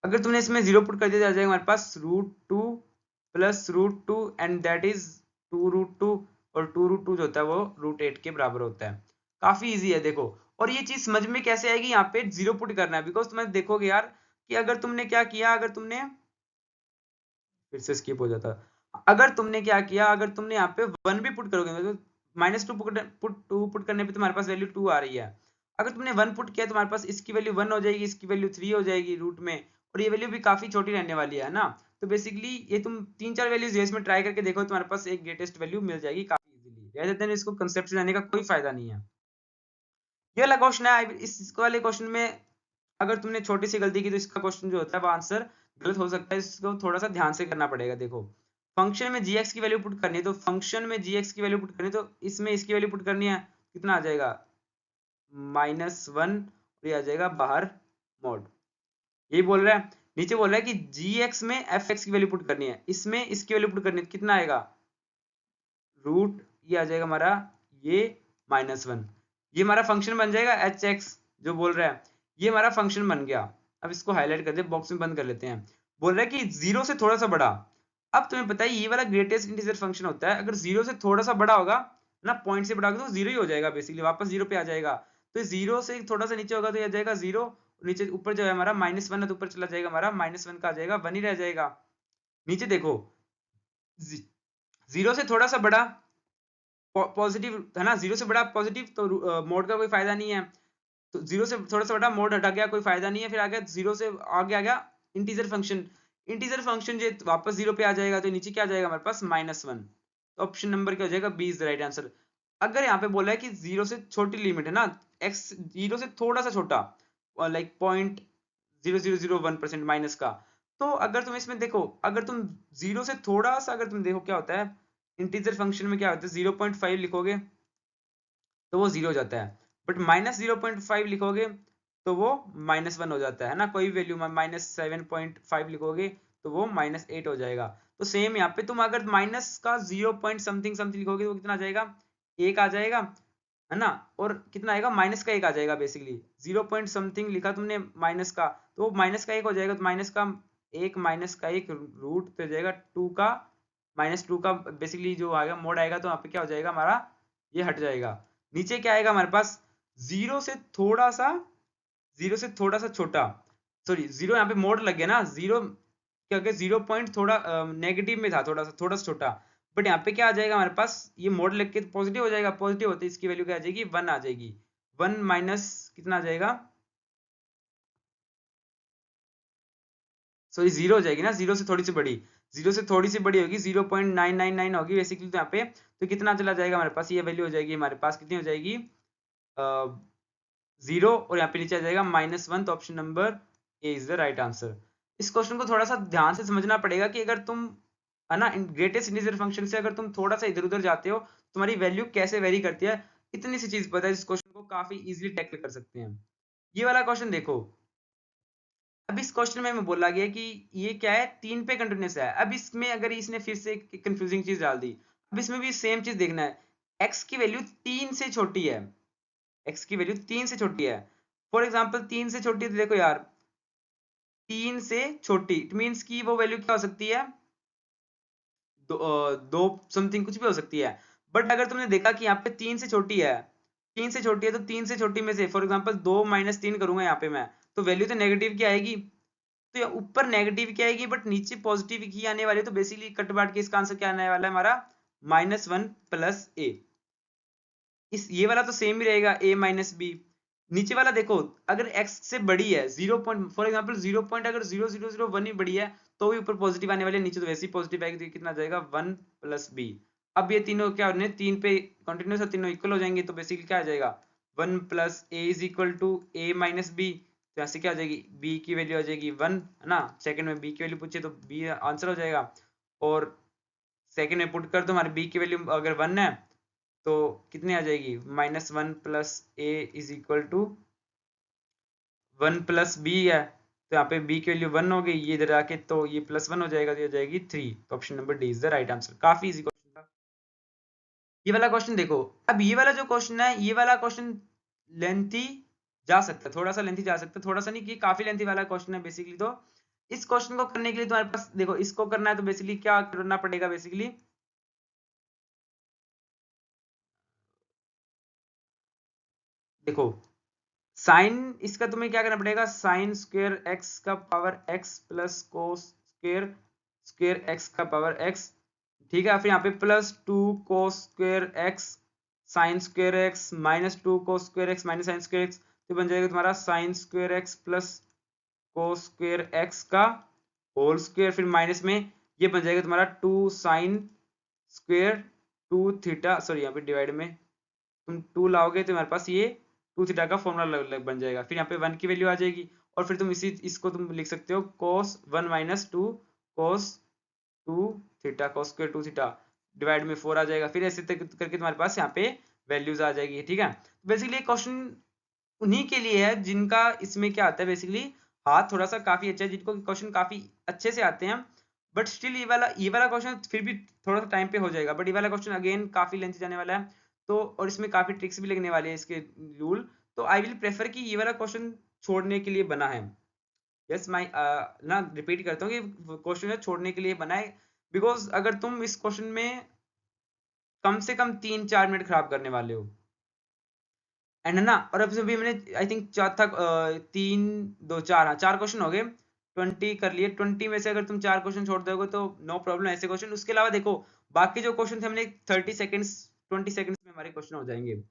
अगर तुमने इसमें 0 पुट कर दिया, आ जाएगा हमारे पास √2 प्लस √2 एंड दैट इज 2√2, और 2√2 जो होता है वो √8 के बराबर होता है। काफी इजी है देखो। और ये चीज समझ में कैसे आएगी, यहाँ पे 0 पुट करना है, बिकॉज तुम्हें देखोगे यार कि अगर तुमने क्या किया, अगर तुमने फिर से स्किप हो जाता, अगर तुमने क्या किया, अगर तुमने यहाँ पे 1 भी पुट करोगे, मतलब -2 पुट करने पे तुम्हारे पास वैल्यू 2 आ रही है, अगर तुमने 1 पुट किया तुम्हारे पास इसकी वैल्यू 1 हो जाएगी, इसकी वैल्यू 3 हो जाएगी रूट में, और ये वैल्यू भी काफी छोटी रहने वाली है ना। तो बेसिकली ये तुम 3-4 वैल्यूज इसमें ट्राई करके देखो, तुम्हारे पास एक ग्रेटेस्ट वैल्यू मिल जाएगी काफी इजीली, rather than इसको कंसेप्ट से जाने का कोई फायदा नहीं है। ये वाला क्वेश्चन है, इस वाले क्वेश्चन में अगर तुमने छोटी सी गलती की तो इसका क्वेश्चन जो होता है वो आंसर गलत हो सकता है, इसको थोड़ा सा ध्यान से करना पड़ेगा। देखो फंक्शन में gx की वैल्यू पुट करनी है, तो फंक्शन में gx की वैल्यू पुट करनी है, तो इसमें इसकी वैल्यू पुट करनी है, कितना आ जाएगा -1, और ये आ जाएगा बाहर मोड। यही बोल रहा है, नीचे बोल रहा है कि gx में fx की वैल्यू पुट करनी है, इसमें इसकी वैल्यू पुट करनी है, कितना आएगा रूट, ये आ जाएगा हमारा ये -1, ये हमारा फंक्शन बन जाएगा hx जो बोल रहा है, ये हमारा फंक्शन बन गया। अब इसको हाईलाइट कर दे, बॉक्स में बंद कर लेते हैं। बोल रहा है कि 0 से थोड़ा सा बड़ा। अब तुम्हें पता है ये वाला ग्रेटेस्ट इंटीजर फंक्शन होता है, अगर 0 से थोड़ा सा बड़ा होगा ना, पॉइंट से बड़ा होगा तो 0 ही हो जाएगा, बेसिकली वापस 0 पे आ जाएगा। तो 0 से थोड़ा सा नीचे होगा तो ये आ जाएगा 0, नीचे ऊपर जो है हमारा -1 है तो ऊपर चला जाएगा हमारा -1 का आ जाएगा 1 ही रह जाएगा। नीचे देखो 0 से थोड़ा सा बड़ा पॉजिटिव है ना, 0 से बड़ा पॉजिटिव, तो मोड का कोई फायदा नहीं है, तो 0 से थोड़ा सा बड़ा मोड हटा गया, कोई फायदा नहीं है। फिर आ गया 0 से आगे आ गया इंटीजर फंक्शन, इंटीजर फंक्शन जो वापस 0 पे आ जाएगा, तो नीचे क्या आ जाएगा हमारे पास -1, तो ऑप्शन नंबर क्या हो जाएगा, B is the right answer. अगर यहाँ पे बोला है कि 0 से छोटी लिमिट है ना, x 0 से थोड़ा सा छोटा, लाइक 0.0001% माइनस का, तो अगर तुम इसमें देखो, अगर तुम 0 से थोड़ा सा, अगर तुम देखो क्या होता है इंटीजर फंक्शन में, क्या होता है 0.5 लिखोगे तो वो 0 हो जाता है, बट माइनस 0.5 लिखोगे तो वो -1 हो जाता है ना, कोई वैल्यू -7.5 लिखोगे तो वो -8 हो जाएगा। तो सेम यहाँ पे तुम अगर माइनस का 0 पॉइंट समथिंग समथिंग लिखोगे तो कितना आ जाएगा, 1 आ जाएगा, है ना, और कितना आएगा, माइनस का 1 आ जाएगा। बेसिकली 0 पॉइंट समथिंग लिखा तुमने माइनस का, तो माइनस का 1 हो जाएगा, तो माइनस का 1 रूट पे हो जाएगा 2 का, -2 का बेसिकली जो आएगा मोड आएगा, तो यहाँ पे क्या हो जाएगा हमारा, ये हट जाएगा। नीचे क्या आएगा हमारे पास, जीरो से थोड़ा सा, जीरो से थोड़ा सा छोटा, सॉरी जीरो यहाँ पे मोड लग गया ना, जीरो क्या हो गया, 0 पॉइंट थोड़ा नेगेटिव में था, थोड़ा सा छोटा, बट यहाँ पे क्या आ जाएगा हमारे पास, ये मोड लग के पॉजिटिव हो जाएगा, पॉजिटिव होते इसकी वैल्यू क्या आ जाएगी, 1 आ जाएगी, 1 माइनस कितना आ जाएगा, सॉरी 0 हो जाएगी ना, जीरो से थोड़ी सी बड़ी, जीरो से थोड़ी सी बड़ी होगी, 0.999 होगी बेसिकली, तो यहाँ पे तो कितना चला जाएगा हमारे पास, ये वैल्यू हो जाएगी हमारे पास, कितनी हो जाएगी, 0, और यहाँ पे नीचे आ जाएगा -1, तो option number A is the right answer. इस क्वेश्चन को थोड़ा सा ध्यान से समझना पड़ेगा कि अगर तुम, है ना, ग्रेटेस्ट इंटीजर फंक्शन से अगर तुम थोड़ा सा इधर उधर जाते हो, तुम्हारी वैल्यू कैसे वेरी करती है, इतनी सी चीज पता है, इस क्वेश्चन को काफी इजीली टैकल कर सकते हैं। ये वाला क्वेश्चन देखो, अब इस क्वेश्चन में बोला गया कि ये क्या है, 3 पे कंटिन्यूस है। अब इसमें अगर इसने फिर से कंफ्यूजिंग चीज डाल दी, अब इसमें भी सेम चीज देखना है, x की वैल्यू 3 से छोटी है, x की वैल्यू 3 से छोटी है, फॉर एग्जांपल 3 से छोटी है, तो देखो यार 3 से छोटी, इट मींस की वो वैल्यू क्या हो सकती है, दो समथिंग कुछ भी हो सकती है, बट अगर तुमने देखा कि यहाँ पे 3 से छोटी है, 3 से छोटी है, तो 3 से छोटी में से फॉर एग्जांपल 2 - 3 करूंगा यहाँ पे मैं, तो वैल्यू तो नेगेटिव की आएगी, तो ये ऊपर नेगेटिव की आएगी बट नीचे पॉजिटिव की आने वाली है, तो बेसिकली कट बांट के इसका आंसर क्या आने वाला है हमारा, -1 प्लस ए। इस ये वाला तो सेम ही रहेगा, a माइनस बी। नीचे वाला देखो, अगर x से बड़ी है 0 पॉइंट, फॉर एग्जांपल 0 पॉइंट अगर 0.001 ही बड़ी है, तो भी ऊपर पॉजिटिव आने वाले, नीचे तो वैसे ही पॉजिटिव आएगी, तो कितना आ जाएगा 1 प्लस बी। अब ये तीनों क्या होने, 3 पे कंटिन्यूस है, तीनों इक्वल हो जाएंगे, तो बेसिकली क्या आ जाएगा 1 plus a is equal to a minus b, तो यहाँ से क्या आ जाएगी, b की वैल्यू आ जाएगी 1, है ना, सेकंड में b की वैल्यू पूछे तो b आंसर हो जाएगा, और सेकंड में पुट कर दो, हमारे b की वैल्यू अगर 1 है तो कितनी आ जाएगी, -1 plus a is equal to 1 plus b है, तो यहाँ पे b की वैल्यू 1 हो गई, ये इधर आके तो ये +1 हो जाएगा, तो ये हो जाएगी 3, तो option number D is the right answer. काफी इजी क्वेश्चन था ये वाला क्वेश्चन। देखो अब ये वाला जो क्वेश्चन है, ये वाला क्वेश्चन लेंथी जा सकता है, थोड़ा सा लेंथी जा सकता है, थोड़ा सा नहीं कि काफी लेंथी वाला क्वेश्चन है बेसिकली। तो इस क्वेश्चन को करने के लिए तुम्हारे पास देखो, इसको करना है तो बेसिकली क्या करना पड़ेगा, बेसिकली देखो साइन, इसका तुम्हें क्या करना पड़ेगा, साइन स्क्वायर एक्स का power x plus cos square square x का पावर एक्स, ठीक है, फिर यहाँ पे +2 cos square x sine square x -2 cos square x minus sine square x, तो बन जाएगा तुम्हारा sine square x plus cos square x का होल स्क्वायर, फिर माइनस में ये बन जाएगा तुम्हारा 2 साइन स्क्वायर 2 थीटा, सॉरी यहाँ पे डिवाइड में तुम 2 लाओगे तो हमारे पास ये 2 थीटा का फॉर्मूला बन जाएगा, फिर यहाँ पे 1 की वैल्यू आ जाएगी, और फिर तुम इसको तुम लिख सकते हो cos 1 - 2 cos 2 theta cos square 2 theta divide में 4 आ जाएगा, फिर ऐसे करके तुम्हारे पास यहाँ पे वैल्यूज आ जाएगी, ठीक है। बेसिकली क्वेश्चन उन्हीं के लिए है जिनका इसमें क्या आता है, बेसिकली हाथ थोड़ा सा काफी अच्छा है, जिनको क्वेश्चन काफी अच्छे से आते हैं, बट स्टिल ये वाला क्वेश्चन फिर भी थोड़ा सा टाइम पे हो जाएगा, बट ये वाला क्वेश्चन अगेन काफी लेंथ जाने वाला है, तो और इसमें काफी ट्रिक्स भी लगने वाले हैं इसके रूल, तो आई विल प्रेफर कि ये वाला क्वेश्चन छोड़ने के लिए बना है। यस माई ना रिपीट करता हूँ कि क्वेश्चन है छोड़ने के लिए बना है, बिकॉज अगर तुम इस क्वेश्चन में कम से कम 3-4 मिनट खराब करने वाले हो, एंड है ना, और अब से भी मैंने आई थिंक चौथा 3 2 4, हाँ 4 क्वेश्चन हो गए, 20 कर लिए, 20 में से अगर तुम 4 क्वेश्चन छोड़ दोगे तो नो प्रॉब्लम ऐसे क्वेश्चन। उसके अलावा देखो बाकी जो क्वेश्चन थे हमने 30 सेकंड्स 20 सेकंड्स में हमारे क्वेश्चन हो जाएंगे।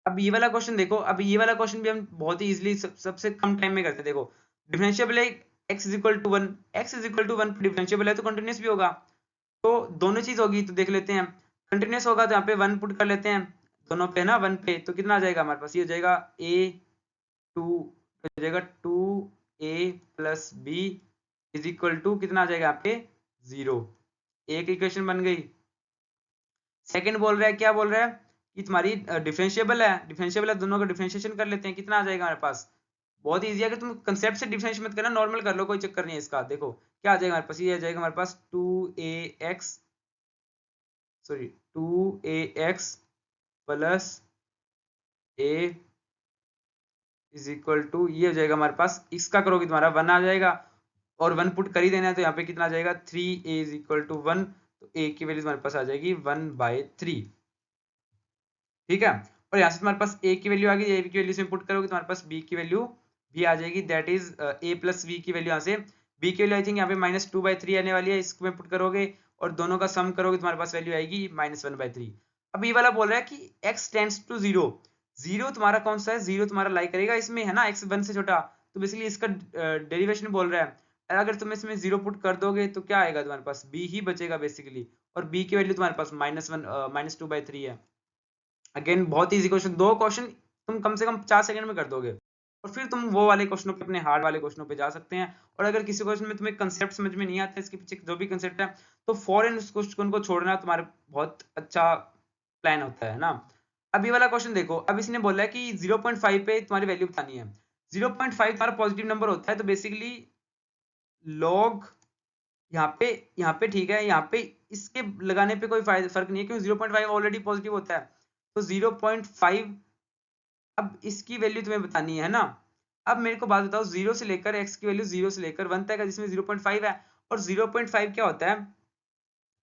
अब ये वाला क्वेश्चन देखो, अब ये वाला क्वेश्चन भी हम बहुत ही इजीली सबसे कम टाइम में करते हैं। देखो डिफरेंशिएबल है x is equal to 1, x is equal to 1 differentiable है तो कंटिन्यूस भी होगा, तो दोनों चीज होगी, तो देख लेते हैं। कंटिन्यूस होगा तो यहाँ पे 1 पुट कर लेते हैं, दोनों पे ना 1 पे, तो कितना आ जाएगा हमारे पास, ये हो जाएगा a2 हो जाएगा 2a plus b is equal to कितना आ जाएगा यहाँ पे 0। एक इक्वेशन बन गई। सेकंड बोल रहा है, क्या बोल रहा है कि तुम्हारी डिफरेंशिएबल है, दोनों का डिफरेंशिएशन कर लेते हैं, कितना आ जाएगा हमारे पास। बहुत ईजी है, अगर तुम कंसेप्ट से डिफरेंशिएट मत करना, नॉर्मल कर लो, कोई चक्कर नहीं है इसका। देखो क्या आ जाएगा हमारे पास, ये आ जाएगा हमारे पास 2ax plus a is equal to, ये हो जाएगा हमारे पास, इसका करोगे तुम्हारा 1 आ जाएगा, और 1 पुट कर ही देना है, तो यहाँ पे कितना आ जाएगा 3a इज इक्वल टू 1, तो a की वैल्यू तुम्हारे पास आ जाएगी 1/3। ठीक है, और यहाँ से तुम्हारे पास a की वैल्यू आ गई, a की वैल्यू से पुट करोगे तुम्हारे पास b की वैल्यू भी आ जाएगी, that is a plus v की वैल्यू, यहाँ से b की वैल्यू आई थिंक यहाँ पे -2/3 आने वाली है, इसको में पुट करोगे और दोनों का सम करोगे, तुम्हारे पास वैल्यू आएगी -1/3। अब ये वाला बोल रहा है कि x टेंड्स टू 0, 0 तुम्हारा कौन सा है, 0 तुम्हारा लाइक करेगा इसमें, है ना, x 1 से छोटा, तो बेसिकली इसका डेरिवेशन बोल रहा है। अगर तुम इसमें 0 पुट कर दोगे तो क्या आएगा तुम्हारे पास, b ही बचेगा बेसिकली, और b की वैल्यू तुम्हारे पास -2/3 है। अगेन बहुत इजी क्वेश्चन, दो क्वेश्चन तुम कम से कम 4 सेकंड में कर दोगे, और फिर तुम वो वाले क्वेश्चनों पे, अपने हार्ड वाले क्वेश्चनों पे जा सकते हैं। और अगर किसी क्वेश्चन में तुम्हें कंसेप्ट समझ में नहीं आता, इसके पीछे जो भी कंसेप्ट है, तो फॉरन उस क्वेश्चन को छोड़ना तुम्हारा बहुत अच्छा प्लान होता है ना। अब ये वाला क्वेश्चन देखो, अब इसने बोला है कि 0.5 पे तुम्हारी वैल्यू बतानी है। 0.5 तुम्हारा पॉजिटिव नंबर होता है, तो बेसिकली लॉग यहाँ पे ठीक है, यहाँ पे इसके लगाने पे कोई फर्क नहीं है, क्योंकि 0.5 ऑलरेडी पॉजिटिव होता है, तो 0.5, अब इसकी वैल्यू तुम्हें बतानी है ना। अब मेरे को बात बताओ, 0 से लेकर x की वैल्यू 0 से लेकर 1 तक है, जिसमें 0.5 है, और 0.5 क्या होता है,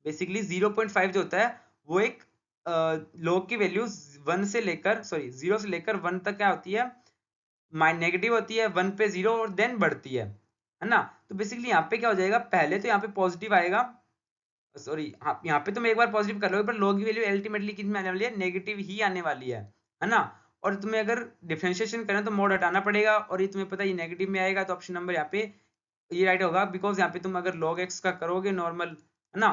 बेसिकली 0.5 जो होता है वो एक लॉग की वैल्यू 1 से लेकर, सॉरी 0 से लेकर 1 तक क्या होती है, नेगेटिव होती है, 1 पे 0 और देन बढ़ती है ना। तो बेसिकली यहाँ पे क्या हो जाएगा, पहले तो यहाँ पे पॉजिटिव आएगा, सॉरी हाँ, यहाँ पे तुम एक बार पॉजिटिव कर लोगे, पर लॉग की वैल्यू अल्टीमेटली कितनी आने वाली है, नेगेटिव ही आने वाली है ना। और तुम्हें अगर डिफरेंशिएशन करना तो मोड हटाना पड़ेगा, और ये तुम्हें पता है ये नेगेटिव में आएगा, तो ऑप्शन नंबर यहाँ पे ये राइट होगा, बिकॉज यहाँ पे तुम अगर log x का करोगे नॉर्मल, है ना,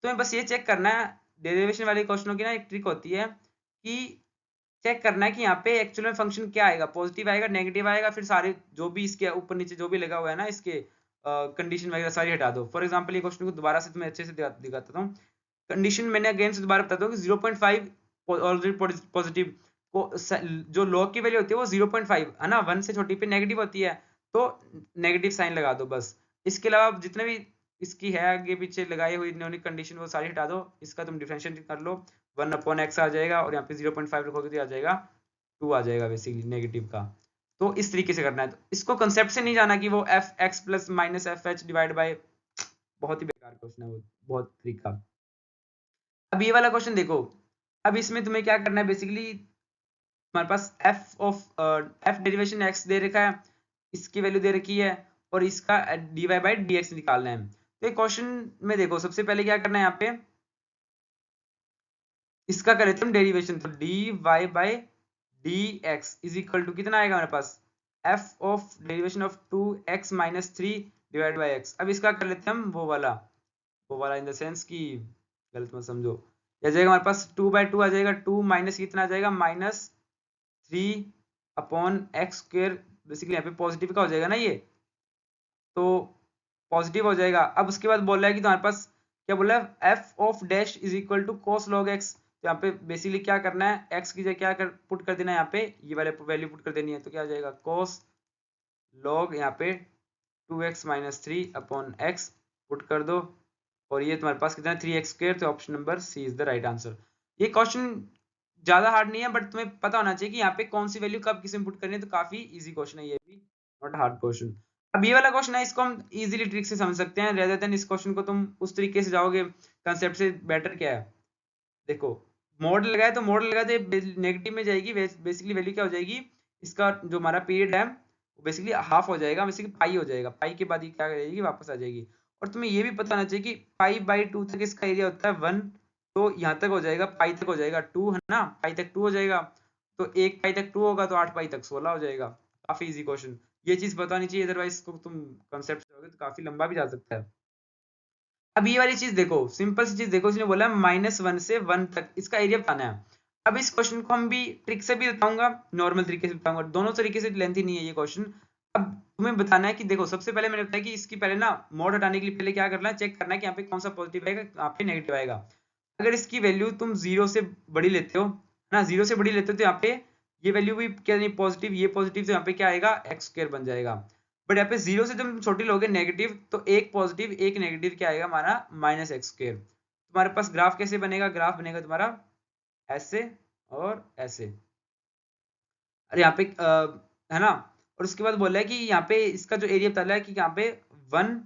तुम्हें बस ये चेक करना है, डेरिवेशन वाले क्वेश्चनों की ना एक ट्रिक होती है कि चेक करना है कि यहाँ पे एक्चुअल में फंक्शन क्या आएगा, पॉजिटिव आएगा, नेगेटिव आएगा, फिर सारे जो भी इसके ऊपर नीचे जो भी लगा हुआ है ना, इसके कंडीशन वगैरह सारी हटा दो। फॉर एग्जाम्पल ये क्वेश्चन को दोबारा से तुम्हें अच्छे से दिखाता हूँ। कंडीशन मैंने अगेन से दोबारा बताता हूँ कि 0.5 ऑलरेडी पॉजिटिव को, जो लॉग की वैल्यू होती है वो 0.5 है ना, 1 से छोटी पे नेगेटिव होती है, तो नेगेटिव साइन लगा दो बस। इसके अलावा जितने भी इसकी है आगे पीछे लगाई हुई न्यूनिक कंडीशन वो सारी हटा दो, इसका तुम डिफरेंशिएट कर लो, 1/x आ जाएगा, और यहाँ पे 0.5 रखोगे तो आ जाएगा 2 आ जाएगा बेसिकली नेगेटिव का। तो इस तरीके से करना है, तो इसको कंसेप्ट से नहीं जाना कि वो fx plus minus fh divide by, बहुत ही बेकार क्वेश्चन है वो, बहुत तरीका। अब ये वाला क्वेश्चन देखो, अब इसमें तुम्हें क्या करना है, बेसिकली तुम्हारे पास f डेरिवेशन x दे रखा है, इसकी वैल्यू दे रखी है, और इसका dy बाई dx निकालना है। तो ये क्वेश्चन में देखो, सबसे पहले क्या करना है, यहाँ पे इसका कर लेते हैं डेरिवेशन, तो dy by dx is equal to कितना आएगा हमारे पास, f of derivation of 2x minus 3 divide by x। अब इसका कर लेते हैं हम वो वाला इन द सेंस कि गलत मत समझो, आ जाएगा हमारे पास 2/2 आ जाएगा, 2 माइनस कितना आ जाएगा -3/x², बेसिकली यहाँ पे पॉजिटिव का हो जाएगा ना ये, तो पॉजिटिव हो जाएगा। अब उसके बाद बोल रहा है कि तुम्हारे पास क्या बोल रहा है, f of dash is equal to cos log x, तो यहाँ पे बेसिकली क्या करना है, x की जगह क्या पुट कर देना है, यहाँ पे ये वाले वैल्यू पुट कर देनी है, तो क्या हो जाएगा cos log यहाँ पे 2x माइनस 3/x पुट कर दो, और ये तुम्हारे पास कितना है 3x², तो option number C is the right answer. ये क्वेश्चन ज्यादा हार्ड नहीं है, बट तुम्हें पता होना चाहिए कि यहाँ पे कौन सी वैल्यू कब किस में पुट करनी है, तो काफी इजी क्वेश्चन है ये भी, नॉट हार्ड क्वेश्चन। अब ये वाला क्वेश्चन है, इसको हम इजीली ट्रिक से समझ सकते हैं, रेदर देन इस क्वेश्चन को तुम उस तरीके से जाओगे कंसेप्ट से, बेटर क्या है, देखो मॉडल लगाए तो मॉडल लगाते नेगेटिव में जाएगी, बेसिकली वैल्यू क्या हो जाएगी, इसका जो हमारा पीरियड है वो बेसिकली हाफ हो जाएगा, बेसिकली पाई हो जाएगा, पाई के बाद ये क्या करेगी, वापस आ जाएगी। और तुम्हें ये भी पता होना चाहिए कि पाई/2 तक इसका एरिया होता है 1, तो यहाँ तक हो जाएगा, पाई तक हो जाएगा 2, है ना, पाई तक 2 हो जाएगा, तो 1 पाई तक 2 होगा, तो 8 पाई तक 16 हो जाएगा। काफी इजी क्वेश्चन, ये चीज पता नहीं चाहिए, अदरवाइज तुम कंसेप्ट से तो काफी लंबा भी जा सकता है। अब ये वाली चीज देखो, सिंपल सी चीज देखो, इसने बोला -1 से 1 तक इसका एरिया बताना है। अब इस क्वेश्चन को हम भी ट्रिक से भी बताऊंगा, नॉर्मल तरीके से बताऊंगा, दोनों तरीके से लेंथी नहीं है ये क्वेश्चन। अब तुम्हें बताना है कि देखो सबसे पहले मैंने बताया कि इसकी पहले ना मॉड हटाने के लिए पहले क्या करना है, चेक करना है कि यहाँ पे कौन सा पॉजिटिव आएगा, यहाँ पे नेगेटिव आएगा। अगर इसकी वैल्यू तुम 0 से बड़ी लेते हो ना, 0 से बड़ी लेते हो तो यहाँ पे ये वैल्यू भी क्या नहीं पॉजिटिव, ये पॉजिटिव, तो यहाँ पे क्या आएगा एक्स स्क्वायर बन जाएगा। बट यहाँ पे 0 से तुम छोटी लोगे नेगेटिव, तो एक पॉजिटिव एक नेगेटिव क्या आएगा हमारा माइनस एक्स स्क्वायर। तुम्हारे पास ग्राफ कैसे बनेगा, ग्राफ बनेगा तुम्हारा ऐसे और ऐसे। अरे यहाँ पे है ना, और उसके बाद बोला है कि यहाँ पे इसका जो एरिया बता रहा है कि यहाँ पे 1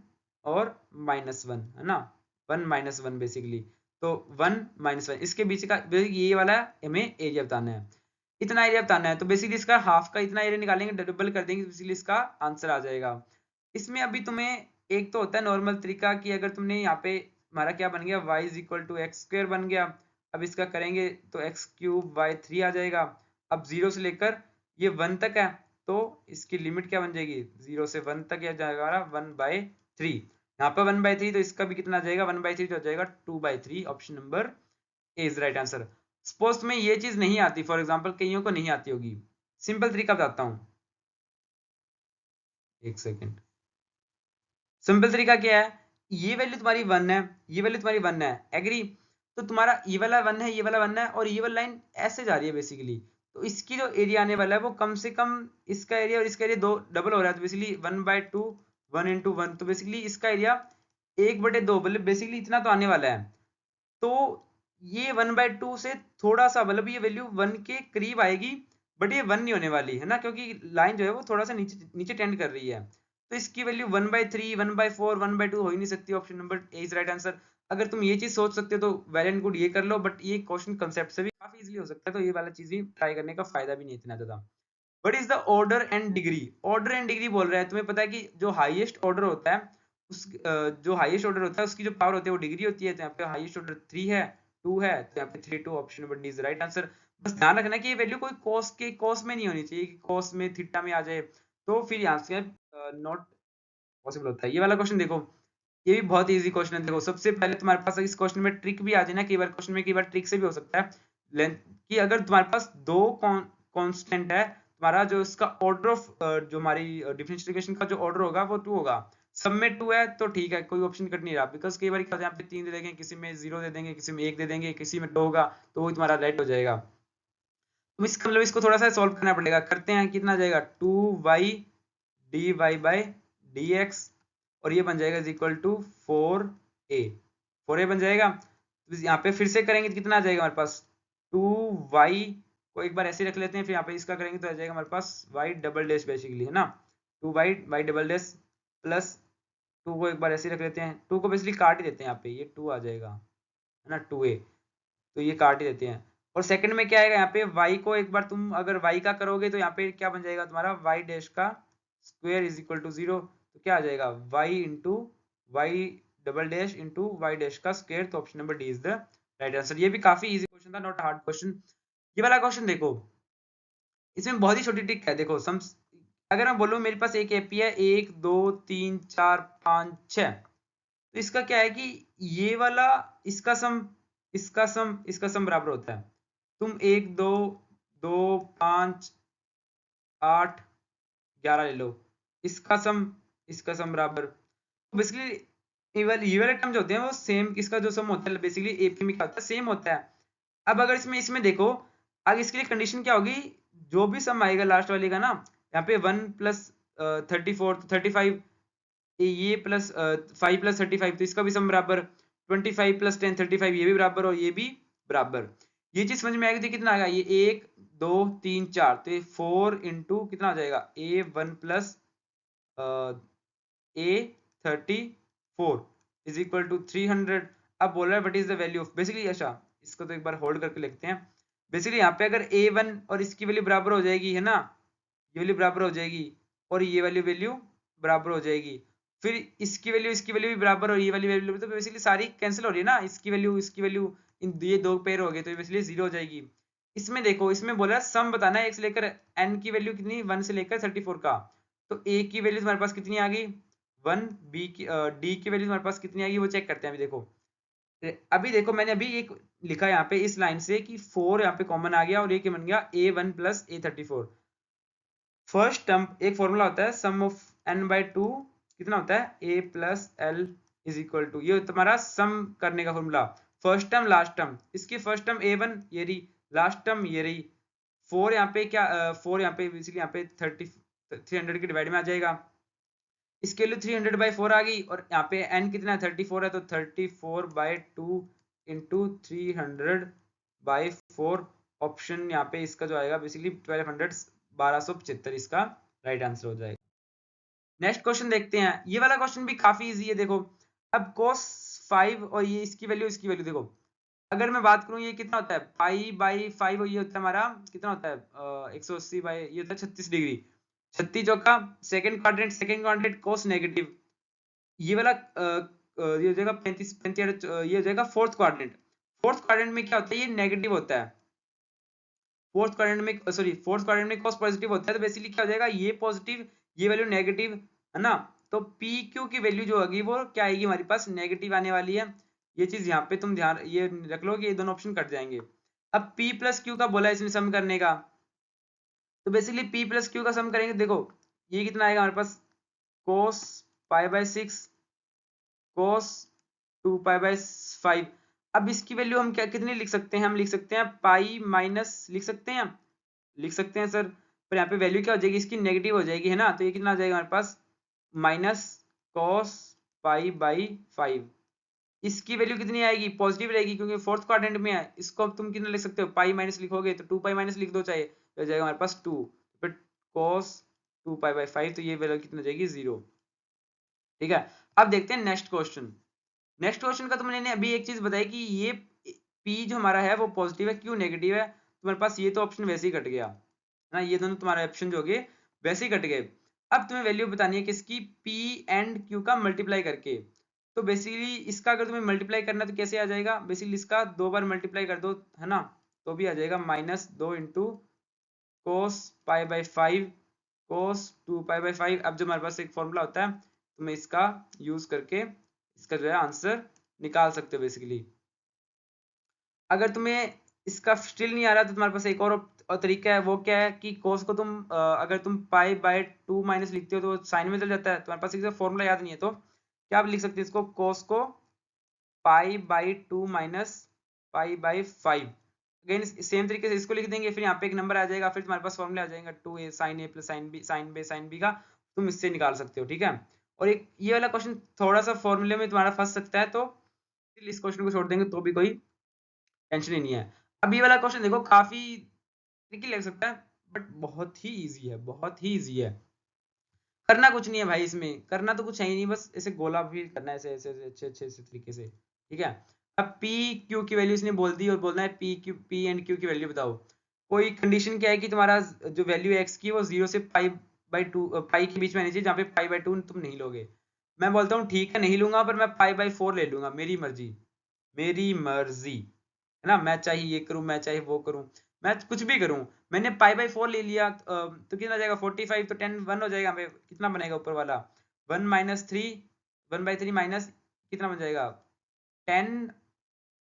और -1 है ना, 1 - 1 बेसिकली, तो 1 - 1 इसके बीच का ये वाला हमें एरिया बताना है, इतना एरिया बताना है। तो बेसिकली इसका हाफ का इतना एरिया निकालेंगे, डबल कर देंगे, बेसिकली इसका आंसर आ जाएगा। इसमें अभी तुम्हें एक तो होता है नॉर्मल तरीका कि अगर तुमने यहाँ पे हमारा क्या बन गया y = x² बन गया, अब इसका करेंगे तो x³ y3 आ जाएगा। अब 0 से लेकर ये 1 तक है, तो इसकी लिमिट क्या बन जाएगी, 0 से 1 तक, यह जाएगा 1/3। यहाँ पर 1/3, तो इसका भी कितना आ जाएगा 1/3, तो आ जाएगा 2/3। Option number A is right answer. Suppose में ये चीज नहीं आती, फॉर एग्जाम्पल कईयों को नहीं आती होगी, सिंपल तरीका बताता हूँ, एक सेकेंड। सिंपल तरीका क्या है, ये वैल्यू तुम्हारी 1 है, ये वैल्यू तुम्हारी 1 है, एग्री, तो तुम्हारा ये वाला 1 है, ये वाला 1 है, और ये वाला लाइन ऐसे जा रही है बेसिकली, तो इसकी जो एरिया आने वाला है वो कम से कम इसका एरिया और इसका एरिया दो डबल हो रहा है, तो बेसिकली 1/2 1 × 1, तो बेसिकली इसका एरिया 1/2, मतलब बेसिकली इतना तो आने वाला है। तो ये 1/2 से थोड़ा सा, मतलब ये वैल्यू 1 के करीब आएगी, बट ये 1 नहीं होने वाली है ना, क्योंकि लाइन जो है वो थोड़ा सा नीचे नीचे टेंड कर रही है, तो इसकी वैल्यू 1/3 1/4 1/2 हो ही नहीं सकती। Option number A is right answer. अगर तुम ये चीज सोच सकते हो तो वेल एंड गुड, ये कर लो, बट ये क्वेश्चन कंसेप्ट से भी काफी इजीली हो सकता है, तो ये वाला चीज भी ट्राई करने का फायदा भी नहीं इतना ज्यादा। What is the order and degree, order and degree बोल रहा है, तुम्हें पता है कि जो हाईएस्ट ऑर्डर होता है उस जो हाईएस्ट ऑर्डर होता है उसकी जो पावर होती है वो डिग्री होती है, तो यहाँ पे हाईएस्ट ऑर्डर 3 है, 2 है, तो यहाँ पे 3 2, option number D is right answer. बस ध्यान रखना कि ये वैल्यू कोई कॉस में नहीं होनी चाहिए कि कॉस में थीटा में आ जाए, तो फिर यहाँ से नॉट पॉसिबल होता है। ये वाला क्वेश्चन देखो, ये भी बहुत इजी क्वेश्चन है। देखो सबसे पहले तुम्हारे पास इस क्वेश्चन में ट्रिक भी आ जाए ना, कई बार क्वेश्चन में कई बार ट्रिक से भी हो सकता है लेंथ, कि अगर तुम्हारे पास दो कांस्टेंट है, तुम्हारा जो इसका ऑर्डर ऑफ जो हमारी डिफरेंशिएशन का जो ऑर्डर होगा वो 2 होगा, सब में 2 है तो ठीक है, कोई ऑप्शन कट नहीं रहा, बिकॉज कई बार क्या होता है यहाँ पे 3 दे देंगे, किसी में 0 दे देंगे, किसी में 1 दे देंगे, किसी में 2 होगा, तो वो तुम्हारा राइट हो जाएगा। तो इसका मतलब इसको थोड़ा सा सॉल्व करना पड़ेगा, करते हैं, कितना आ जाएगा 2y dy/dx, और ये बन जाएगा = 4a बन जाएगा। तो यहाँ पे फिर से करेंगे तो कितना आ जाएगा हमारे पास 2y को एक बार ऐसे रख लेते हैं, फिर यहाँ पे इसका करेंगे तो आ जाएगा हमारे पास y डबल डैश बेसिकली, है ना, 2y प्लस 2 को एक बार ऐसे रख लेते हैं, 2 को बेसिकली काट ही देते हैं, यहाँ पे ये 2 आ जाएगा, है ना, 2a, तो ये काट ही देते हैं। और सेकंड में क्या आएगा, यहाँ पे y को एक बार तुम अगर y का करोगे तो यहाँ पे क्या बन जाएगा तुम्हारा y डैश का स्क्वायर इज इक्वल टू 0, तो क्या आ जाएगा y into y double dash into y dash का स्क्वायर, तो option number D is the right answer. ये भी काफी इजी क्वेश्चन था, नॉट हार्ड क्वेश्चन। ये वाला क्वेश्चन देखो, इसमें बहुत ही छोटी ट्रिक है, देखो सम, अगर मैं बोलूँ मेरे पास एक एपी है 1 2 3 4 5 6, तो इसका क्या है कि ये वाला इसका सम इसका सम बराबर होता है, तुम 1 2 2 5 8 11 ले लो, इसका सम बराबर, तो बेसिकली ये वाले टर्म जो होते हैं वो सेम, इसका जो सम होता है बेसिकली एपी में क्या होता है सेम होता है। अब अगर इसमें इसमें देखो, आगे इसके लिए कंडीशन क्या होगी, जो भी सम आएगा लास्ट वाले का ना, यहाँ पे 1 + 34 35, ये प्लस 5 + 35, तो इसका भी सम बराबर, 25 + 10 35, ये भी बराबर और ये भी बराबर। ये चीज समझ में आएगी तो कितना आएगा, ये 1 2 3 4, तो ये 4 इंटू कितना आ जाएगा a1 plus a34 is equal to 300। अब बोल रहा है what is the value of, basically अच्छा इसको तो एक बार होल्ड करके लिखते हैं। बेसिकली यहाँ पे अगर a1 और इसकी वैल्यू बराबर हो जाएगी, है ना, ये वैल्यू बराबर हो जाएगी और ये वाली वैल्यू बराबर हो जाएगी, फिर इसकी वैल्यू भी बराबर और ये वाली वैल्यू, तो बेसिकली सारी कैंसिल हो रही है ना, इसकी वैल्यू इन ये दो पेयर हो गए, तो बेसिकली 0 हो जाएगी। इसमें देखो, इसमें बोला सम बताना है 1 से लेकर n की वैल्यू कितनी, 1 से लेकर 34 का, तो a की वैल्यू तुम्हारे पास कितनी आ गई 1, b की डी की वैल्यू तुम्हारे पास कितनी आ गई वो चेक करते हैं अभी। देखो अभी देखो मैंने अभी एक लिखा यहाँ पे इस लाइन से कि 4 यहाँ पे कॉमन आ गया और ये क्या बन गया a1 plus a34। First term एक फॉर्मूला होता है सम ऑफ n बाई 2 कितना होता है a plus l is equal to, ये तुम्हारा सम करने का formula. First term last term, इसकी फर्स्ट टर्म a1 ये रही, लास्ट टर्म ये रही। 4 यहाँ पे क्या 4 यहाँ पे बेसिकली यहाँ पे 300 के डिवाइड में आ जाएगा। इसके वैल्यू 300 बाई 4 आ गई और यहाँ पे n कितना है 34 है, तो 34 बाई 2 इंटू 300 बाई 4 ऑप्शन यहाँ पे इसका जो आएगा बेसिकली 1275 इसका राइट आंसर हो जाएगा। नेक्स्ट क्वेश्चन देखते हैं, ये वाला क्वेश्चन भी काफी इजी है। देखो अब cos 5 और ये इसकी वैल्यू देखो, अगर मैं बात करूं ये कितना होता है पाई बाई 5 और ये होता है हमारा कितना होता है 180 बाई ये होता है 36 डिग्री। 36 चौका सेकंड क्वाड्रेंट कोस नेगेटिव, ये वाला ये हो जाएगा 35 ये हो जाएगा फोर्थ क्वाड्रेंट। फोर्थ क्वाड्रेंट में क्या होता है ये नेगेटिव होता है। फोर्थ क्वाड्रेंट में cos पॉजिटिव होता है, तो बेसिकली क्या हो जाएगा ये पॉजिटिव ये वैल्यू नेगेटिव है ना, तो पी क्यू की वैल्यू जो होगी वो क्या आएगी हमारे पास नेगेटिव आने वाली है। ये चीज यहाँ पे तुम ध्यान ये रख लो कि ये दोनों ऑप्शन कट जाएंगे। अब p प्लस क्यू का बोला है इसमें सम करने का, तो बेसिकली p प्लस क्यू का सम करेंगे। देखो ये कितना आएगा हमारे पास cos pi by 6 cos 2 pi by 5। अब इसकी वैल्यू हम क्या कितनी लिख सकते हैं, हम लिख सकते हैं पाई माइनस लिख सकते हैं सर, पर यहाँ पे वैल्यू क्या हो जाएगी इसकी नेगेटिव हो जाएगी है ना, तो ये कितना आ जाएगा हमारे पास माइनस cos पाई बाई 5। इसकी वैल्यू कितनी आएगी पॉजिटिव रहेगी क्योंकि फोर्थ क्वाड्रेंट में है। इसको अब तुम कितना लिख सकते हो पाई माइनस लिखोगे तो 2 पाई माइनस लिख दो चाहे, तो हो जाएगा हमारे पास 2, फिर cos 2 पाई बाई 5, तो ये वैल्यू कितनी हो जाएगी 0। ठीक है, अब देखते हैं नेक्स्ट क्वेश्चन। नेक्स्ट क्वेश्चन का तो मैंने अभी एक चीज बताई कि ये p जो हमारा है वो पॉजिटिव है क्यों नेगेटिव है, तुम्हारे पास ये तो ऑप्शन वैसे ही कट गया है ना, ये दोनों तुम्हारे ऑप्शन जो हो गए वैसे ही कट गए। अब तुम्हें वैल्यू बतानी है किसकी p एंड q का मल्टीप्लाई करके, तो बेसिकली इसका अगर तुम्हें मल्टीप्लाई करना है तो कैसे आ जाएगा, बेसिकली इसका 2 बार मल्टीप्लाई कर दो है ना, तो भी आ जाएगा -2 into cos pi by 5 cos 2 pi by 5। अब जो हमारे पास एक फॉर्मूला होता है तुम्हें इसका यूज करके इसका जो है आंसर निकाल सकते हो बेसिकली। अगर तुम्हें इसका स्टिल नहीं आ रहा तो तुम्हारे पास एक और तरीका है, वो क्या है कि कोस को तुम अगर तुम पाई बाय 2 माइनस लिखते हो तो साइन में चल जाता है, तुम्हारे पास इसका फॉर्मूला याद नहीं है तो क्या आप लिख सकते हैं इसको कोस को पाई by 2 minus pi by 5। Again same तरीके से इसको लिख देंगे, फिर यहाँ पे एक नंबर आ जाएगा, फिर तुम्हारे पास फॉर्मूला आ जाएगा 2a sine a plus sine b का, तुम इससे निकाल सकते हो। ठीक है, और एक ये वाला क्वेश्चन थोड़ा सा फॉर्मूले में तुम्हारा फंस सकता है, तो इस क्वेश्चन को छोड़ देंगे तो भी कोई टेंशन ही नहीं है। अब ये वाला क्वेश्चन देखो काफी ट्रिकी लग सकता है बट बहुत ही इजी है, बहुत ही इजी है। करना कुछ नहीं है भाई, इसमें करना तो कुछ है ही नहीं, बस ऐसे गोला भी करना है ऐसे ऐसे अच्छे तरीके से। ठीक है, अब पी क्यू की वैल्यू इसने बोल दी और बोलना है पी एंड क्यू की वैल्यू बताओ। कोई कंडीशन क्या है कि तुम्हारा जो वैल्यू है एक्स की वो 0 से पाई बाई 2 पाई के बीच में आनी चाहिए, जहाँ पे पाई बाई 2 तुम नहीं लोगे। मैं बोलता हूँ ठीक है नहीं लूंगा, पर मैं पाई बाई 4 ले लूंगा, मेरी मर्जी है ना, मैं चाहे ये करूं मैं चाहे वो करूं, मैं कुछ भी करूं। मैंने पाई बाई 4 ले लिया तो कितना जाएगा 45, तो 10 1 हो जाएगा, हमें कितना बनेगा ऊपर वाला 1 माइनस 3 1 बाई 3 माइनस कितना बन जाएगा 10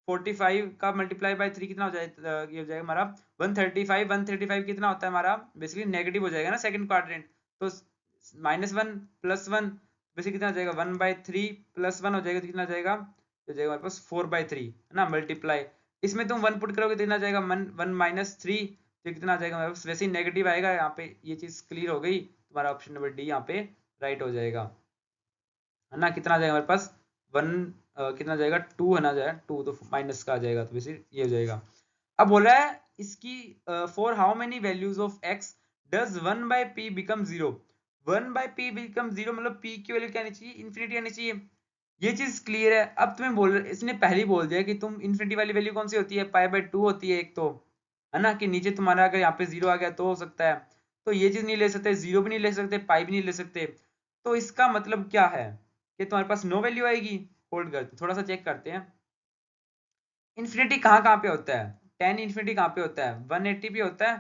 45 का मल्टीप्लाई बाई 3 कितना हो जाएगा, ये हो जाएगा हमारा 135। 135 कितना होता है हमारा बेसिकली नेगेटिव हो जाएगा ना सेकंड क्वाड्रेंट, तो -1 +1 बेसिकली कितना हो जाएगा 1 बाई 3 +1 हो जाएगा, तो कितना हो जाएगा हो जाएगा हमारे पास 4 बाई 3 है ना मल्टीप्लाई। इसमें तुम 1 पुट करोगे तो कितना जाएगा 1 माइनस 3, तो कितना आ जाएगा हमारे पास वैसे ही नेगेटिव आएगा। यहाँ पे ये चीज क्लियर हो गई, तुम्हारा ऑप्शन नंबर डी यहाँ पे राइट हो जाएगा है ना। कितना आ जाएगा हमारे पास 1 कितना जाएगा 2 है ना, जाएगा 2 तो माइनस का आ जाएगा, तो वैसे ये हो जाएगा। अब बोल रहा है इसकी for how many values of x does 1 by P become 0। 1 by P become 0 मतलब p की वैल्यू क्या आनी चाहिए इन्फिनिटी आनी चाहिए, ये चीज क्लियर है। अब तुम्हें बोल इसने पहले ही बोल दिया कि तुम इन्फिनिटी वाली वैल्यू कौन सी होती है पाई बाई 2 होती है एक, तो है ना कि नीचे तुम्हारा अगर यहाँ पे 0 आ गया तो हो सकता है, तो ये चीज नहीं ले सकते, 0 भी नहीं ले सकते, पाई भी नहीं ले सकते, तो इसका मतलब क्या है कि तुम्हारे पास नो वैल्यू आएगी। होल्ड करते थोड़ा सा चेक करते हैं इन्फिनिटी कहाँ पे होता है, टेन इन्फिनिटी कहाँ पे होता है 180 पे होता है,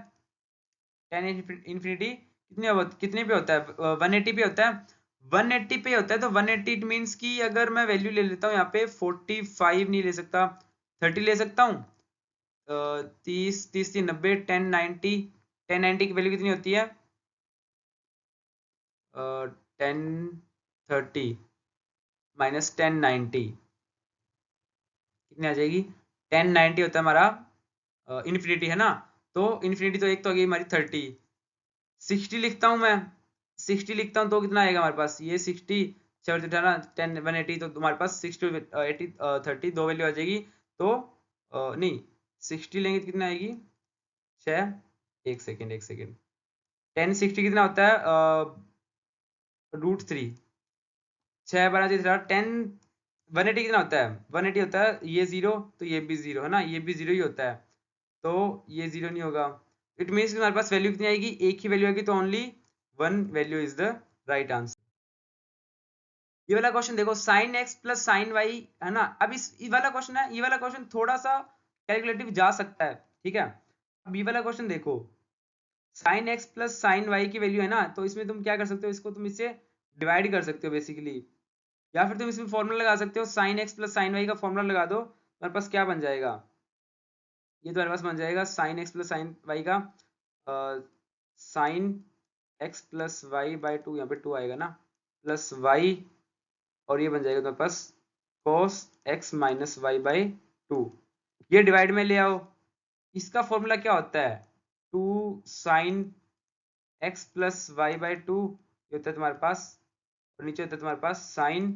टेन इन्फिनिटी कितने पे होता है 180 पे होता है। 180 पे होता है, तो 180 इट मीन्स कि अगर मैं वैल्यू ले लेता हूँ यहाँ पे 45 नहीं ले सकता, 30 ले सकता हूँ। 30 30 90 1090, 1090 की वैल्यू कितनी होती है? 1030 माइनस 1090 कितनी आ जाएगी? 1090 होता है हमारा इन्फिनिटी, है ना? तो इन्फिनिटी तो एक तो आ गई हमारी 30। 60 लिखता हूँ मैं, 60 लिखता हूँ तो कितना आएगा हमारे पास? ये 60 7 18 10 180, तो तुम्हारे पास 60 80 30 दो वैल्यू आ जाएगी। तो नहीं, 60 लेंगे तो कितना आएगी? 6, एक सेकेंड 1060 कितना होता है? √3, 6 12 10 180 कितना होता है? 180 होता है ये 0, तो ये भी 0 है ना, ये भी 0 ही होता है, तो ये 0 नहीं होगा। इट मीन्स हमारे पास वैल्यू कितनी आएगी? एक ही वैल्यू आएगी, तो only one value is the right answer. ये वाला क्वेश्चन देखो, sin x plus sine y, है ना? अब ये वाला क्वेश्चन है, ये वाला क्वेश्चन थोड़ा सा कैलकुलेटिव जा सकता है, ठीक है? अब ये वाला क्वेश्चन देखो, sin x plus sine y की वैल्यू है ना, तो इसमें तुम क्या कर सकते हो? इसको तुम इससे डिवाइड कर सकते हो बेसिकली, या फिर तुम इसमें फॉर्मूला लगा सकते हो, sin x plus sine y का फॉर्मूला लगा दो, तुम्हारे पास क्या बन जाएगा? ये तुम्हारे पास बन जाएगा sin x plus sine y का sin x plus y by 2, यहाँ पे 2 आएगा ना, प्लस वाई, और ये बन जाएगा तुम्हारे पास cos x minus y by 2। ये डिवाइड में ले आओ, इसका फॉर्मूला क्या होता है? 2 sin x plus y by 2, ये होता है तुम्हारे पास, और नीचे होता है तुम्हारे पास sin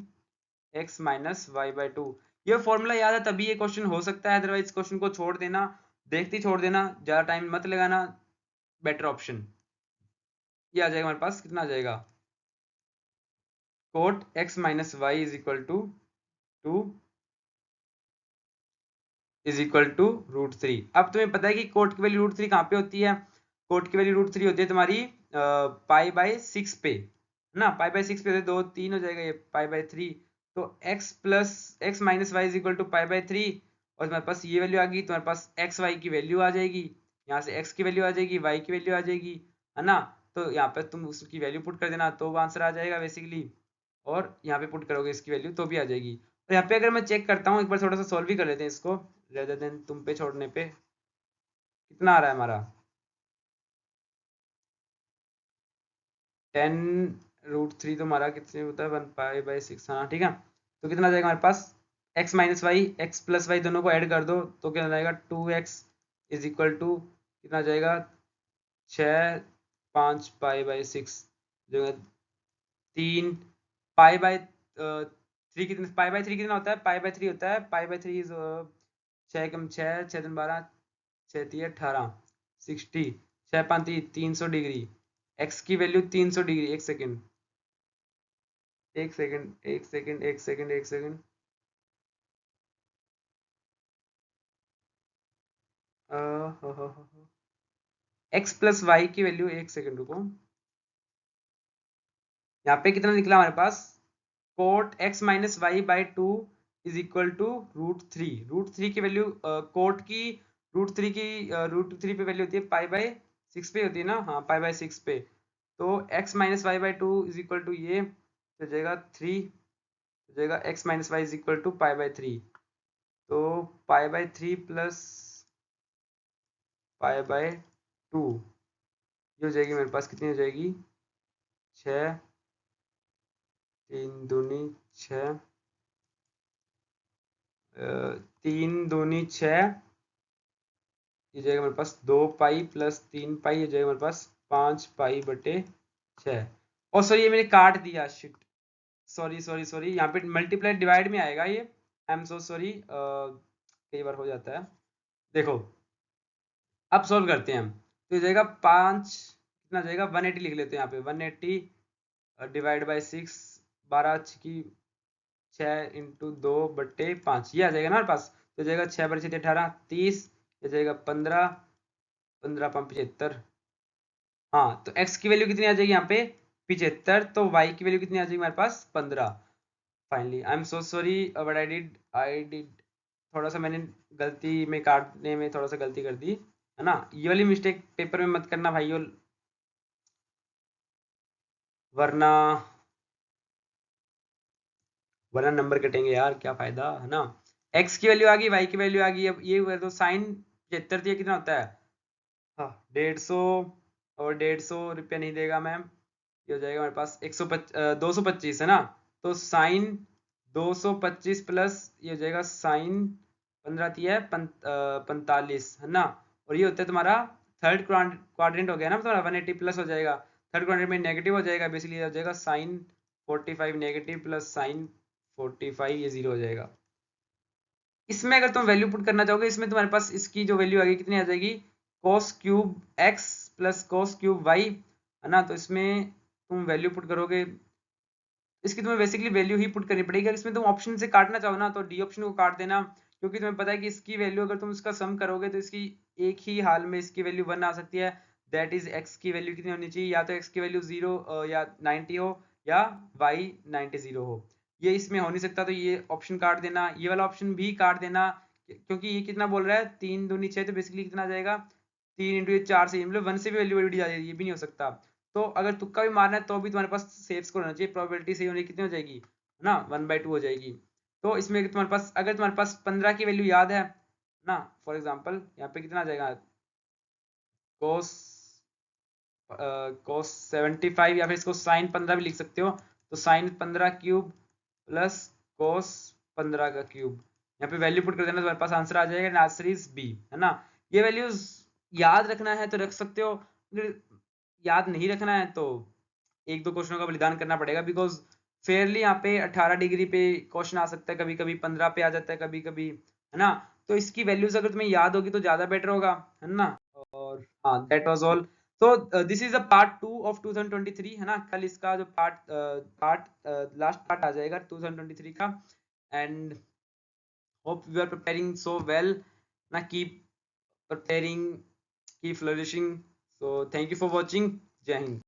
x minus y by 2। ये फॉर्मूला याद है तभी ये क्वेश्चन हो सकता है, अदरवाइज क्वेश्चन को छोड़ देना, देखते ही छोड़ देना, ज्यादा टाइम मत लगाना, बेटर ऑप्शन। ये आ जाएगा हमारे पास, कितना आ जाएगा? cot x minus y is equal to 2 is equal to √3। अब तुम्हें पता है कि कोट की वैल्यू √3 कहाँ पे होती है? कोट की वैल्यू √3 होती है तुम्हारी पाई बाई 6 पे, है ना? पाई बाई 6 पे, 2 3 हो जाएगा, ये पाई बाई 3, तो x plus x minus y is equal to pi by 3, और तुम्हारे पास ये वैल्यू आ गई, तुम्हारे पास x y की वैल्यू आ जाएगी, यहाँ से x की वैल्यू आ जाएगी, y की वैल्यू आ जाएगी, है ना? तो यहाँ पे तुम उसकी वैल्यू पुट कर देना, तो वो आंसर आ जाएगा बेसिकली, और यहाँ पे पुट करोगे इसकी वैल्यू तो भी आ जाएगी। और यहाँ पे अगर मैं चेक करता हूँ, एक बार थोड़ा सा सॉल्व भी कर लेते हैं इसको, रेदर देन तुम पे छोड़ने पे, कितना आ रहा है हमारा? 10√3 तो हमारा कितने होता है? 1 पाई बाई 6, हाँ ठीक है। तो कितना आ जाएगा हमारे पास? x minus y, x plus y दोनों को ऐड कर दो, तो कितना जाएगा? 2x इज इक्वल टू कितना जाएगा? 6 5 पाई बाई 6 जो है 3 पाई बाई 3, कितने पाई बाई 3 कितना होता है? पाई बाई 3 होता है, पाई by 3 is 6 come 6 6 3 12 6 3 18 60, 6 5 300 degree, x की वैल्यू 300 डिग्री। एक सेकेंड एक सेकेंड एक सेकेंड एक सेकेंड एक सेकेंड x प्लस वाई की वैल्यू, एक सेकेंड रुको, यहाँ पे कितना निकला हमारे पास? Cot x minus y by 2 is equal to √3। √3 की वैल्यू कोट की √3 पे वैल्यू होती है पाई बाई 6 पे होती है ना, हाँ पाई बाई 6 पे, तो x minus y by 2 is equal to ये हो जाएगा 3, हो जाएगा x minus y is equal to pi by 3, तो pi by 3 plus pi by 2, ये हो जाएगी मेरे पास, कितनी हो जाएगी? 6 3 दूनी 6, 3 दूनी 6, ये जाएगा मेरे पास 2 पाई प्लस 3 पाई, ये जाएगा मेरे पास 5 पाई बटे 6। और सॉरी ये मैंने काट दिया, शिट, सॉरी सॉरी सॉरी, यहाँ पे मल्टीप्लाई डिवाइड में आएगा ये, आई एम सो सॉरी, कई बार हो जाता है। देखो अब सॉल्व करते हैं हम, तो ये जाएगा 5, कितना जाएगा? 180 लिख लेते हैं यहाँ पे, 180 डिवाइड बाई 6, 12 की 6 इंटू 2 बटे 5, ये आ जाएगा ना हमारे पास, तो जाएगा 6 बटे 6 18 30, ये जाएगा 15 15 5 75, हाँ तो x की वैल्यू कितनी आ जाएगी यहाँ पे? 75, तो y की वैल्यू कितनी आ जाएगी हमारे पास? 15। Finally I am so sorry but I did थोड़ा सा मैंने गलती में काटने में थोड़ा सा गलती कर दी, है ना? ये वाली मिस्टेक पेपर में मत करना भाइयों, वरना वरना नंबर कटेंगे यार, क्या फायदा है ना। x की वैल्यू आ गई, y की वैल्यू आ गई। अब ये हुआ तो साइन 75 दिया कितना होता है, हाँ 150, और 150 रुपया नहीं देगा मैम, ये हो जाएगा हमारे पास 225 है ना। तो साइन 225 प्लस ये हो जाएगा साइन 15 दिया है 45 है ना। और ये होता है तुम्हारा थर्ड क्वाड्रेंट हो गया ना तुम्हारा, 180 प्लस हो जाएगा। थर्ड क्वाड्रेंट में नेगेटिव हो जाएगा, बेसिकली हो जाएगा साइन 45 नेगेटिव प्लस साइन 45, ये 0 हो जाएगा। इसमें अगर तुम वैल्यू पुट करना चाहोगे, इसमें तुम्हारे पास इसकी जो वैल्यू आएगी कितनी आ जाएगी, cos cube x plus cos cube y है ना। तो इसमें तुम वैल्यू पुट करोगे, इसकी तुम्हें बेसिकली वैल्यू ही पुट करनी पड़ेगी। अगर इसमें तुम ऑप्शन से काटना चाहो ना तो डी ऑप्शन को काट देना, क्योंकि तुम्हें पता है कि इसकी वैल्यू अगर तुम इसका सम करोगे तो इसकी एक ही हाल में इसकी वैल्यू 1 आ सकती है। दैट इज x की वैल्यू कितनी होनी चाहिए, या तो x की वैल्यू 0 या 90 हो, या y 90 हो। ये इसमें हो नहीं सकता, तो ये ऑप्शन काट देना, ये वाला ऑप्शन भी काट देना, क्योंकि ये कितना बोल रहा है 3 दूनी 6, तो बेसिकली कितना आ जाएगा 3 इंटू 4 से, मतलब 1 से भी वैल्यू बढ़ी जाएगी, ये भी नहीं हो सकता। तो अगर तुक्का भी मारना है तो भी तुम्हारे पास सेफ स्कोर होना चाहिए, प्रोबेबिलिटी सही होने की कितनी हो जाएगी है ना, 1/2 हो जाएगी। तो इसमें तुम्हारे पास अगर तुम्हारे पास 15 की वैल्यू याद है ना, फॉर एग्जांपल यहाँ पे कितना आ जाएगा कोस कोस 75, या फिर इसको साइन 15 भी लिख सकते हो। तो साइन 15 क्यूब प्लस कोस 15 का क्यूब, यहाँ पे वैल्यू पुट कर देना, तुम्हारे पास आंसर आ जाएगा, आंसर इज बी है ना। ये वैल्यूज याद रखना है तो रख सकते हो, अगर याद नहीं रखना है तो एक दो क्वेश्चनों का बलिदान करना पड़ेगा, बिकॉज फेयरली यहाँ पे 18 डिग्री पे क्वेश्चन आ सकता है, कभी कभी 15 पे आ जाता है कभी कभी, है ना। तो इसकी वैल्यूज अगर तुम्हें याद होगी तो ज्यादा बेटर होगा, है ना। और हाँ, दैट वाज ऑल। तो this is a part 2 of 2023 है ना। कल इसका जो लास्ट पार्ट आ जाएगा 2023 का। And hope you are preparing so well ना, कीप preparing, keep flourishing. So thank you for watching. Jai Hind.